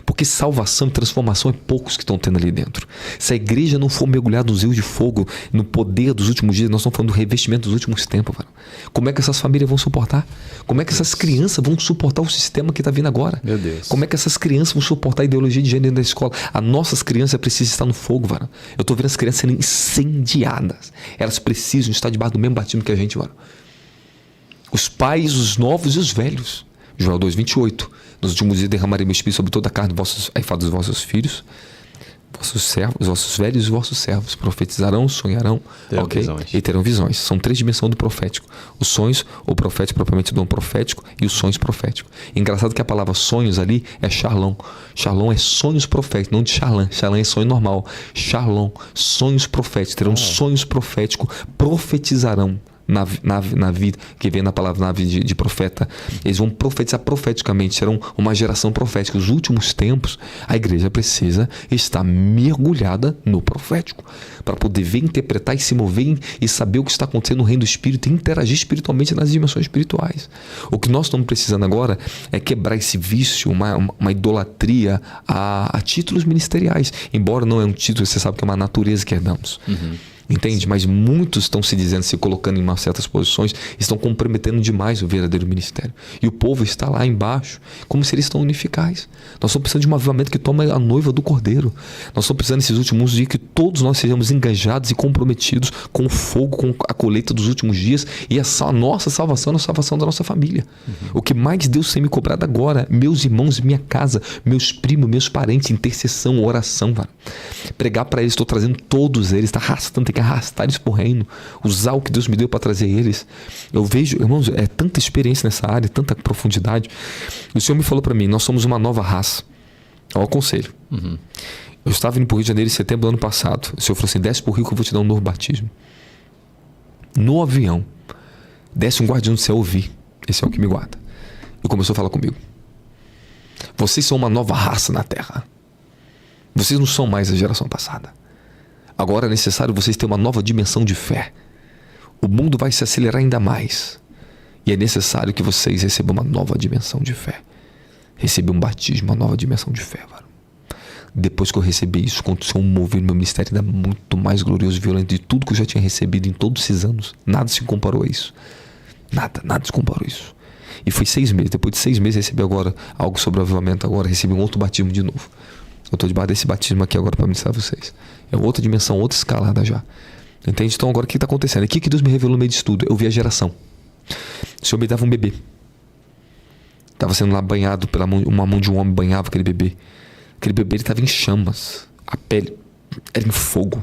Porque salvação e transformação é poucos que estão tendo ali dentro. Se a igreja não for mergulhada nos rios de fogo, no poder dos últimos dias, nós estamos falando do revestimento dos últimos tempos. Cara. Como é que essas famílias vão suportar? Como é que essas crianças vão suportar o sistema que está vindo agora? Meu Deus. Como é que essas crianças vão suportar a ideologia de gênero da escola? As nossas crianças precisam estar no fogo, cara. Eu estou vendo as crianças sendo incendiadas. Elas precisam estar debaixo do mesmo batismo que a gente, cara. Os pais, os novos e os velhos. Joel 2:28. Nos últimos dias derramarei meu espírito sobre toda a carne, aí fala dos vossos filhos, vossos servos, vossos velhos e vossos servos profetizarão, sonharão, e terão visões. São 3 dimensões do profético. Os sonhos, o profético propriamente dom profético e os sonhos proféticos. Engraçado que a palavra sonhos ali é charlão. Charlão é sonhos proféticos, não de charlã. Charlã é sonho normal. Charlão, sonhos proféticos. Terão sonhos proféticos, profetizarão. Na vida, que vem na palavra na vida de profeta, eles vão profetizar profeticamente, serão uma geração profética. Os últimos tempos, a igreja precisa estar mergulhada no profético, para poder ver, interpretar e se mover e saber o que está acontecendo no reino do Espírito e interagir espiritualmente nas dimensões espirituais. O que nós estamos precisando agora é quebrar esse vício, uma idolatria a títulos ministeriais, embora não é um título, você sabe que é uma natureza que herdamos. Entende? Mas muitos estão se dizendo, se colocando em certas posições, estão comprometendo demais o verdadeiro ministério. E o povo está lá embaixo, como se eles estão unificais. Nós estamos precisando de um avivamento que toma a noiva do Cordeiro. Nós estamos precisando, nesses últimos dias, que todos nós sejamos engajados e comprometidos com o fogo, com a colheita dos últimos dias e a nossa salvação, a salvação da nossa família. O que mais Deus tem me cobrado agora, meus irmãos, minha casa, meus primos, meus parentes, intercessão, oração, cara. Pregar para eles, estou trazendo todos eles, está arrastando, tem que arrastar eles para o reino, usar o que Deus me deu para trazer eles. Eu vejo, irmãos, tanta experiência nessa área, tanta profundidade. O Senhor me falou para mim, nós somos uma nova raça. Olha o conselho. Eu estava indo para o Rio de Janeiro em setembro do ano passado. O Senhor falou assim, desce para o Rio que eu vou te dar um novo batismo. No avião, desce um guardião do céu ouvir. Esse é o que me guarda. E começou a falar comigo. Vocês são uma nova raça na terra. Vocês não são mais a geração passada. Agora é necessário vocês terem uma nova dimensão de fé. O mundo vai se acelerar ainda mais. E é necessário que vocês recebam uma nova dimensão de fé. Recebi um batismo, uma nova dimensão de fé, cara. Depois que eu recebi isso, aconteceu um mover no meu ministério ainda muito mais glorioso e violento de tudo que eu já tinha recebido em todos esses anos. Nada se comparou a isso. Nada se comparou a isso. E foi 6 meses. Depois de 6 meses recebi agora algo sobre o avivamento. Agora recebi um outro batismo de novo. Eu estou debaixo desse batismo aqui agora para ministrar a vocês. É outra dimensão, outra escalada já. Entende? Então agora o que está acontecendo? O que Deus me revelou no meio disso tudo? Eu vi a geração. O Senhor me dava um bebê. Estava sendo lá banhado pela mão, uma mão de um homem banhava aquele bebê. Aquele bebê estava em chamas. A pele era em fogo.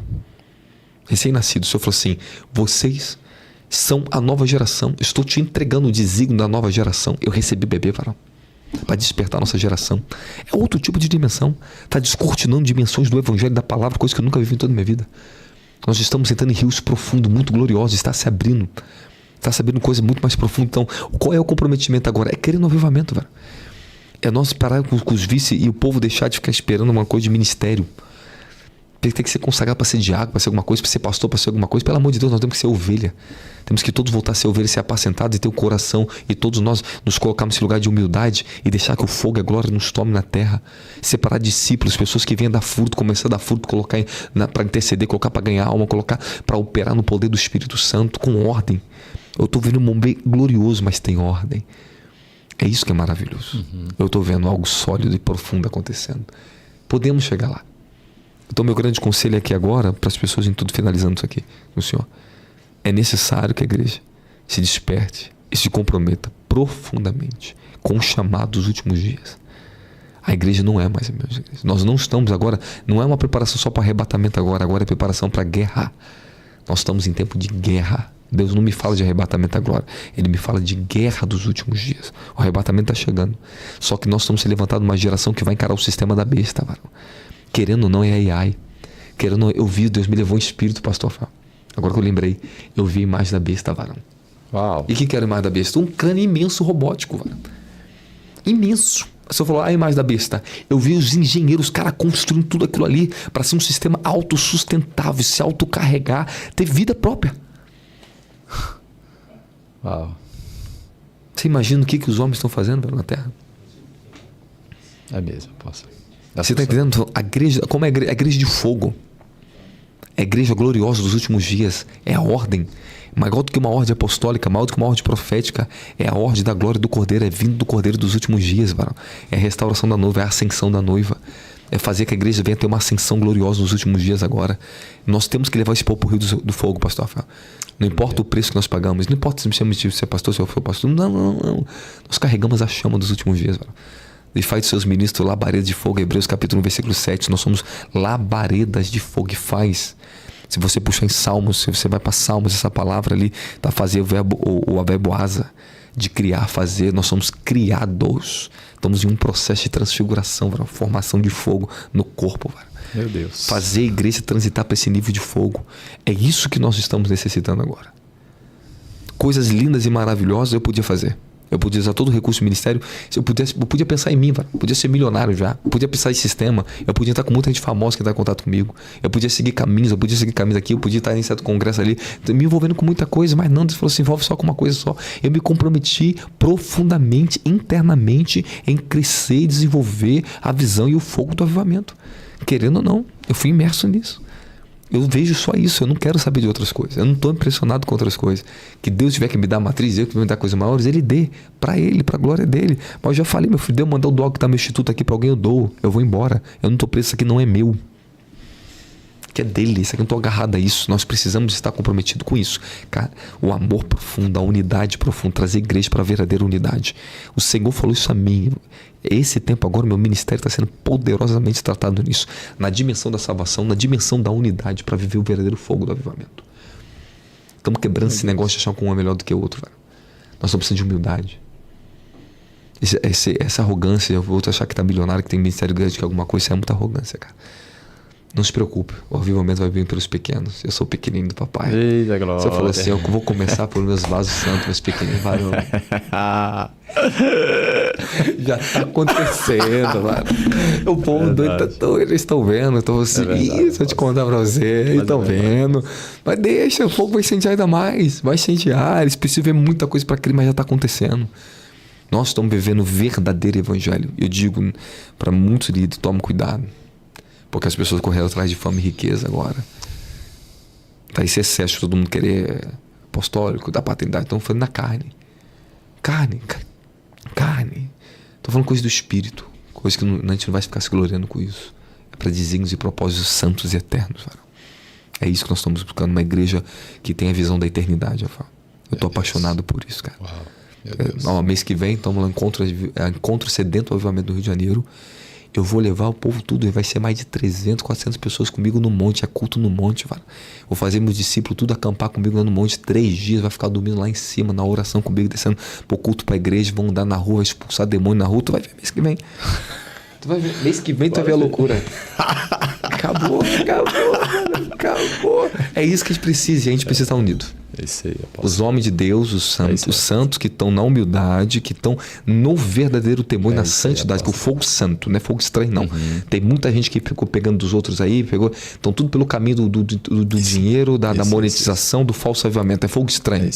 Recém-nascido. O Senhor falou assim, vocês são a nova geração. Estou te entregando o desígnio da nova geração. Eu recebi bebê, varão, para despertar a nossa geração. É outro tipo de dimensão. Está descortinando dimensões do evangelho, da palavra, coisa que eu nunca vivi em toda a minha vida. Nós estamos entrando em rios profundos, muito gloriosos. Está se abrindo. Está sabendo coisa muito mais profunda. Então, qual é o comprometimento agora? É querer um avivamento, velho. É nós parar com os vícios e o povo deixar de ficar esperando uma coisa de ministério. Tem que ser consagrado para ser diácono, para ser alguma coisa, para ser pastor, para ser alguma coisa. Pelo amor de Deus, nós temos que ser ovelha. Temos que todos voltar a ser ovelha, ser apacentados e ter o coração. E todos nós nos colocarmos nesse lugar de humildade e deixar que o fogo e a glória nos tome na terra. Separar discípulos, pessoas que venham dar fruto, começar a dar fruto, colocar para interceder, colocar para ganhar alma, colocar para operar no poder do Espírito Santo com ordem. Eu estou vendo um momento glorioso, mas tem ordem. É isso que é maravilhoso. Eu estou vendo algo sólido e profundo acontecendo. Podemos chegar lá. Então, meu grande conselho aqui agora, para as pessoas em tudo, finalizando isso aqui, o Senhor, é necessário que a igreja se desperte e se comprometa profundamente com o chamado dos últimos dias. A igreja não é mais a mesma igreja. Nós não estamos agora, não é uma preparação só para arrebatamento agora é preparação para guerra. Nós estamos em tempo de guerra. Deus não me fala de arrebatamento da glória. Ele me fala de guerra dos últimos dias. O arrebatamento está chegando. Só que nós estamos se levantando uma geração que vai encarar o sistema da besta, varão. Querendo ou não, é AI. Querendo ou não, eu vi, Deus me levou em espírito, pastor Fábio. Agora que eu lembrei, eu vi a imagem da besta, varão. Uau. E o que era a imagem da besta? Um crânio imenso robótico, varão. Imenso. Você falou, a imagem da besta. Eu vi os engenheiros, cara, construindo tudo aquilo ali para ser um sistema autossustentável, se autocarregar, ter vida própria. Uau. Você imagina o que os homens estão fazendo na Terra? É mesmo, posso. Você está entendendo? A igreja, como é a igreja de fogo? É a igreja gloriosa dos últimos dias. É a ordem. Maior do que uma ordem apostólica, maior do que uma ordem profética. É a ordem da glória do Cordeiro. É vindo do Cordeiro dos últimos dias, varão. É a restauração da noiva, é a ascensão da noiva. É fazer que a igreja venha ter uma ascensão gloriosa nos últimos dias agora. Nós temos que levar esse povo para o rio do fogo, pastor Rafael. Não importa o preço que nós pagamos. Não importa se me chama de ser pastor, se eu for pastor. Não. Nós carregamos a chama dos últimos dias, varão. E faz de seus ministros labaredas de fogo. Hebreus capítulo 1, versículo 7. Nós somos labaredas de fogo. E faz. Se você puxar em Salmos, se você vai para Salmos, essa palavra ali está fazer o verbo asa, de criar, fazer. Nós somos criados. Estamos em um processo de transfiguração, varão, formação de fogo no corpo, varão. Meu Deus. Fazer a igreja transitar para esse nível de fogo. É isso que nós estamos necessitando agora. Coisas lindas e maravilhosas eu podia fazer. Eu podia usar todo o recurso do ministério. Eu podia pensar em mim, eu podia ser milionário já. Eu podia pensar em sistema. Eu podia estar com muita gente famosa que está em contato comigo. Eu podia seguir caminhos aqui. Eu podia estar em certo congresso ali, me envolvendo com muita coisa. Mas não, Deus falou assim, envolve só com uma coisa só. Eu me comprometi profundamente, internamente, em crescer e desenvolver a visão e o fogo do avivamento. Querendo ou não, eu fui imerso nisso. Eu vejo só isso, eu não quero saber de outras coisas. Eu não estou impressionado com outras coisas. Que Deus tiver que me dar matriz, eu que me dar coisas maiores, Ele dê para Ele, para a glória dEle. Mas eu já falei, meu filho, Deus mandar o dó que está no instituto aqui para alguém, eu dou. Eu vou embora. Eu não estou preso, isso aqui não é meu. Que é dele, isso aqui eu não estou agarrado a isso. Nós precisamos estar comprometidos com isso. Cara, o amor profundo, a unidade profunda, trazer a igreja para a verdadeira unidade. O Senhor falou isso a mim. Esse tempo agora, meu ministério está sendo poderosamente tratado nisso. Na dimensão da salvação, na dimensão da unidade, para viver o verdadeiro fogo do avivamento. Estamos quebrando esse negócio de achar que um é melhor do que o outro, velho. Nós estamos precisando de humildade. Essa arrogância, eu vou achar que está milionário, que tem ministério grande, que alguma coisa, isso é muita arrogância, cara. Não se preocupe, o avivamento vai vir pelos pequenos. Eu sou o pequenino do papai. Eita, glória. Você falou assim, eu vou começar pelos meus vasos santos, meus pequeninos varões. Já tá acontecendo, mano. O povo doido tá doido, eles estão vendo. Então assim, isso eu te contar pra você, eles estão vendo. Mas deixa, o fogo vai incendiar ainda mais. Vai incendiar, eles precisam ver muita coisa para criar, mas já tá acontecendo. Nós estamos vivendo o verdadeiro evangelho. Eu digo para muitos líderes, tome cuidado. Porque as pessoas correram atrás de fama e riqueza agora. Tá esse excesso de todo mundo querer apostólico, da paternidade. Estão falando na carne. Carne. Estou falando coisa do espírito. Coisa que a gente não vai ficar se gloriando com isso. É para desígnios e propósitos santos e eternos. Varão. É isso que nós estamos buscando. Uma igreja que tem a visão da eternidade. Eu estou apaixonado por isso, cara. Uau, mês que vem, estamos lá encontro sedento ao avivamento do Rio de Janeiro. Eu vou levar o povo tudo, e vai ser mais de 300, 400 pessoas comigo no monte, é culto no monte, velho. Vou fazer meus discípulos tudo acampar comigo lá no monte 3 dias, vai ficar dormindo lá em cima, na oração comigo, descendo pro culto pra igreja, vão andar na rua, vai expulsar demônio na rua, tu vai ver mês que vem. Tu vai ver, mês que vem tu vai ver a loucura. Acabou. É isso que a gente precisa, e a gente precisa estar unido. É isso aí, os homens de Deus, os santos que estão na humildade, que estão no verdadeiro temor, na santidade, que o fogo santo, não é fogo estranho não. Tem muita gente que ficou pegando dos outros aí, estão tudo pelo caminho do dinheiro, da monetização, do falso avivamento, é fogo estranho.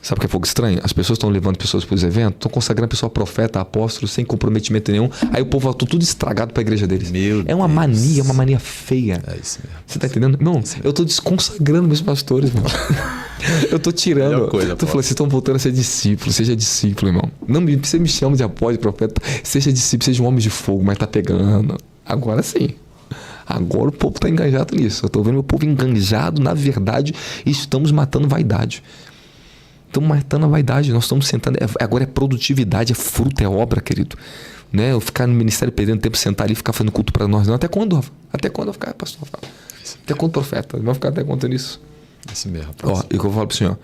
Sabe o que é fogo estranho? As pessoas estão levando pessoas para os eventos, estão consagrando a pessoa profeta, apóstolo, sem comprometimento nenhum. Aí o povo voltou tudo estragado para a igreja deles. É uma mania, uma mania feia. É isso mesmo. Você está entendendo? Não, eu estou desconsagrando meus pastores, irmão. Eu estou tirando. Eu tô falando, vocês estão voltando a ser discípulos. Seja discípulo, irmão. Não você me chama de apóstolo, profeta. Seja discípulo, seja um homem de fogo, mas tá pegando. Agora sim. Agora o povo está engajado nisso. Eu estou vendo o povo engajado na verdade e estamos matando vaidade. Estamos matando a vaidade, nós estamos sentando. Agora é produtividade, é fruto, é obra, querido. Né? Eu ficar no ministério perdendo tempo, sentar ali e ficar fazendo culto para nós. Não. Até quando, Rafa? Até quando eu ficar, pastor? Até quando, profeta? Não vai ficar até quando nisso? Esse mesmo, Ó, rapaz. e o que eu vou falar pro senhor?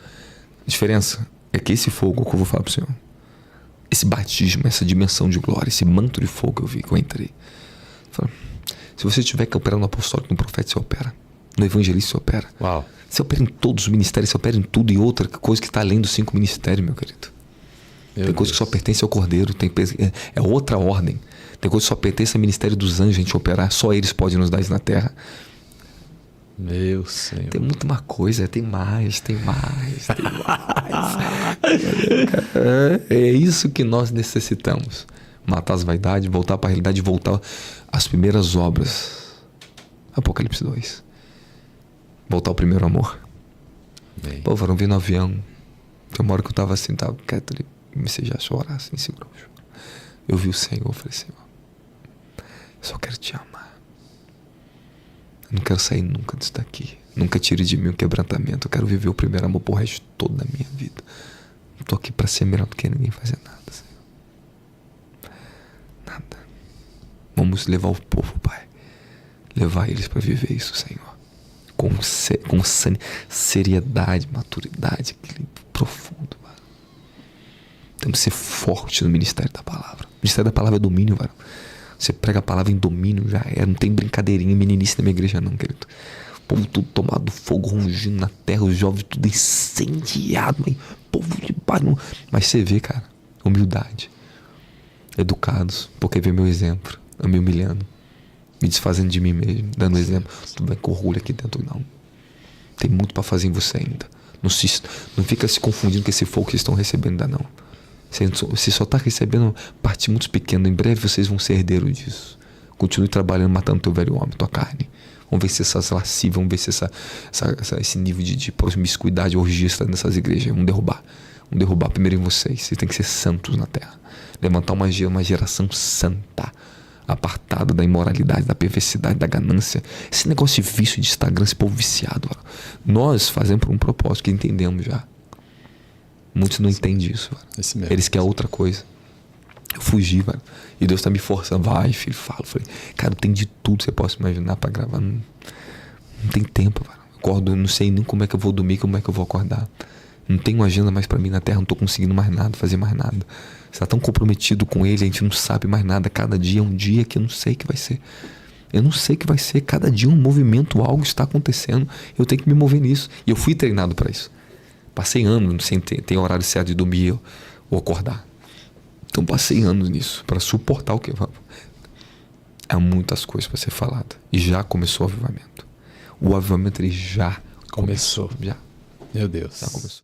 A diferença é que esse fogo que eu vou falar pro senhor, esse batismo, essa dimensão de glória, esse manto de fogo que eu vi, que eu entrei. Se você tiver que operar no apostólico, no profeta, você opera. No evangelista, você opera. Uau. Você opera em todos os ministérios, você opera em tudo e outra coisa que está além dos 5 ministérios, meu querido. Tem coisa que só pertence ao Cordeiro, é outra ordem. Tem coisa que só pertence ao ministério dos anjos, a gente operar. Só eles podem nos dar isso na terra. Meu Senhor. Tem muito mais coisa, tem mais. É isso que nós necessitamos. Matar as vaidades, voltar para a realidade, voltar às primeiras obras. Apocalipse 2. Voltar ao primeiro amor. Bem. Pô, varão, vi no avião. Tem uma hora que eu tava assim, tava quieto ali, comecei já a chorar, assim, segurou. Eu vi o Senhor, eu falei, Senhor, eu só quero te amar. Eu não quero sair nunca disso daqui. Nunca tire de mim o quebrantamento. Eu quero viver o primeiro amor pro resto todo da minha vida. Não tô aqui pra ser melhor do que ninguém fazer nada, Senhor. Nada. Vamos levar o povo, Pai. Levar eles pra viver isso, Senhor. Com seriedade, maturidade, equilíbrio profundo, mano. Temos que ser forte no ministério da palavra. O ministério da palavra é domínio, mano. Você prega a palavra em domínio, já é. Não tem brincadeirinha, meninice na minha igreja não, querido. O povo tudo tomado fogo, rungindo na terra, os jovens tudo incendiado, mas povo de barulho. Mas você vê, cara, humildade. Educados, porque vê meu exemplo. Eu me humilhando, me desfazendo de mim mesmo, dando exemplo. Tudo bem com orgulho aqui dentro, não. Tem muito para fazer em você ainda. Não fica se confundindo com esse fogo que vocês estão recebendo ainda, não. Você só está recebendo parte muito pequena. Em breve vocês vão ser herdeiros disso. Continue trabalhando, matando teu velho homem, tua carne. Vamos vencer essas lascivas, vamos vencer esse nível de promiscuidade, orgia nessas igrejas. Vamos derrubar primeiro em vocês. Vocês têm que ser santos na terra. Levantar uma geração santa, apartada da imoralidade, da perversidade, da ganância. Esse negócio de vício de Instagram, esse povo viciado. Nós fazemos por um propósito que entendemos já. Muitos não entendem isso. Eles querem outra coisa. Eu fugi, mano. E Deus tá me forçando. Vai, filho, fala. Eu falei, cara, tem de tudo que você possa imaginar pra gravar. Não tem tempo, mano. Acordo, não sei nem como é que eu vou dormir, como é que eu vou acordar. Não tenho agenda mais pra mim na terra, não tô conseguindo mais nada, fazer mais nada. Você tá tão comprometido com ele, a gente não sabe mais nada. Cada dia é um dia que eu não sei o que vai ser. Eu não sei o que vai ser. Cada dia um movimento, algo está acontecendo. Eu tenho que me mover nisso. E eu fui treinado pra isso. Passei anos sem ter horário certo de dormir ou acordar. Então passei anos nisso para suportar o que há muitas coisas para ser falado. E já começou o avivamento. O avivamento ele já começou. Já. Meu Deus. Já começou.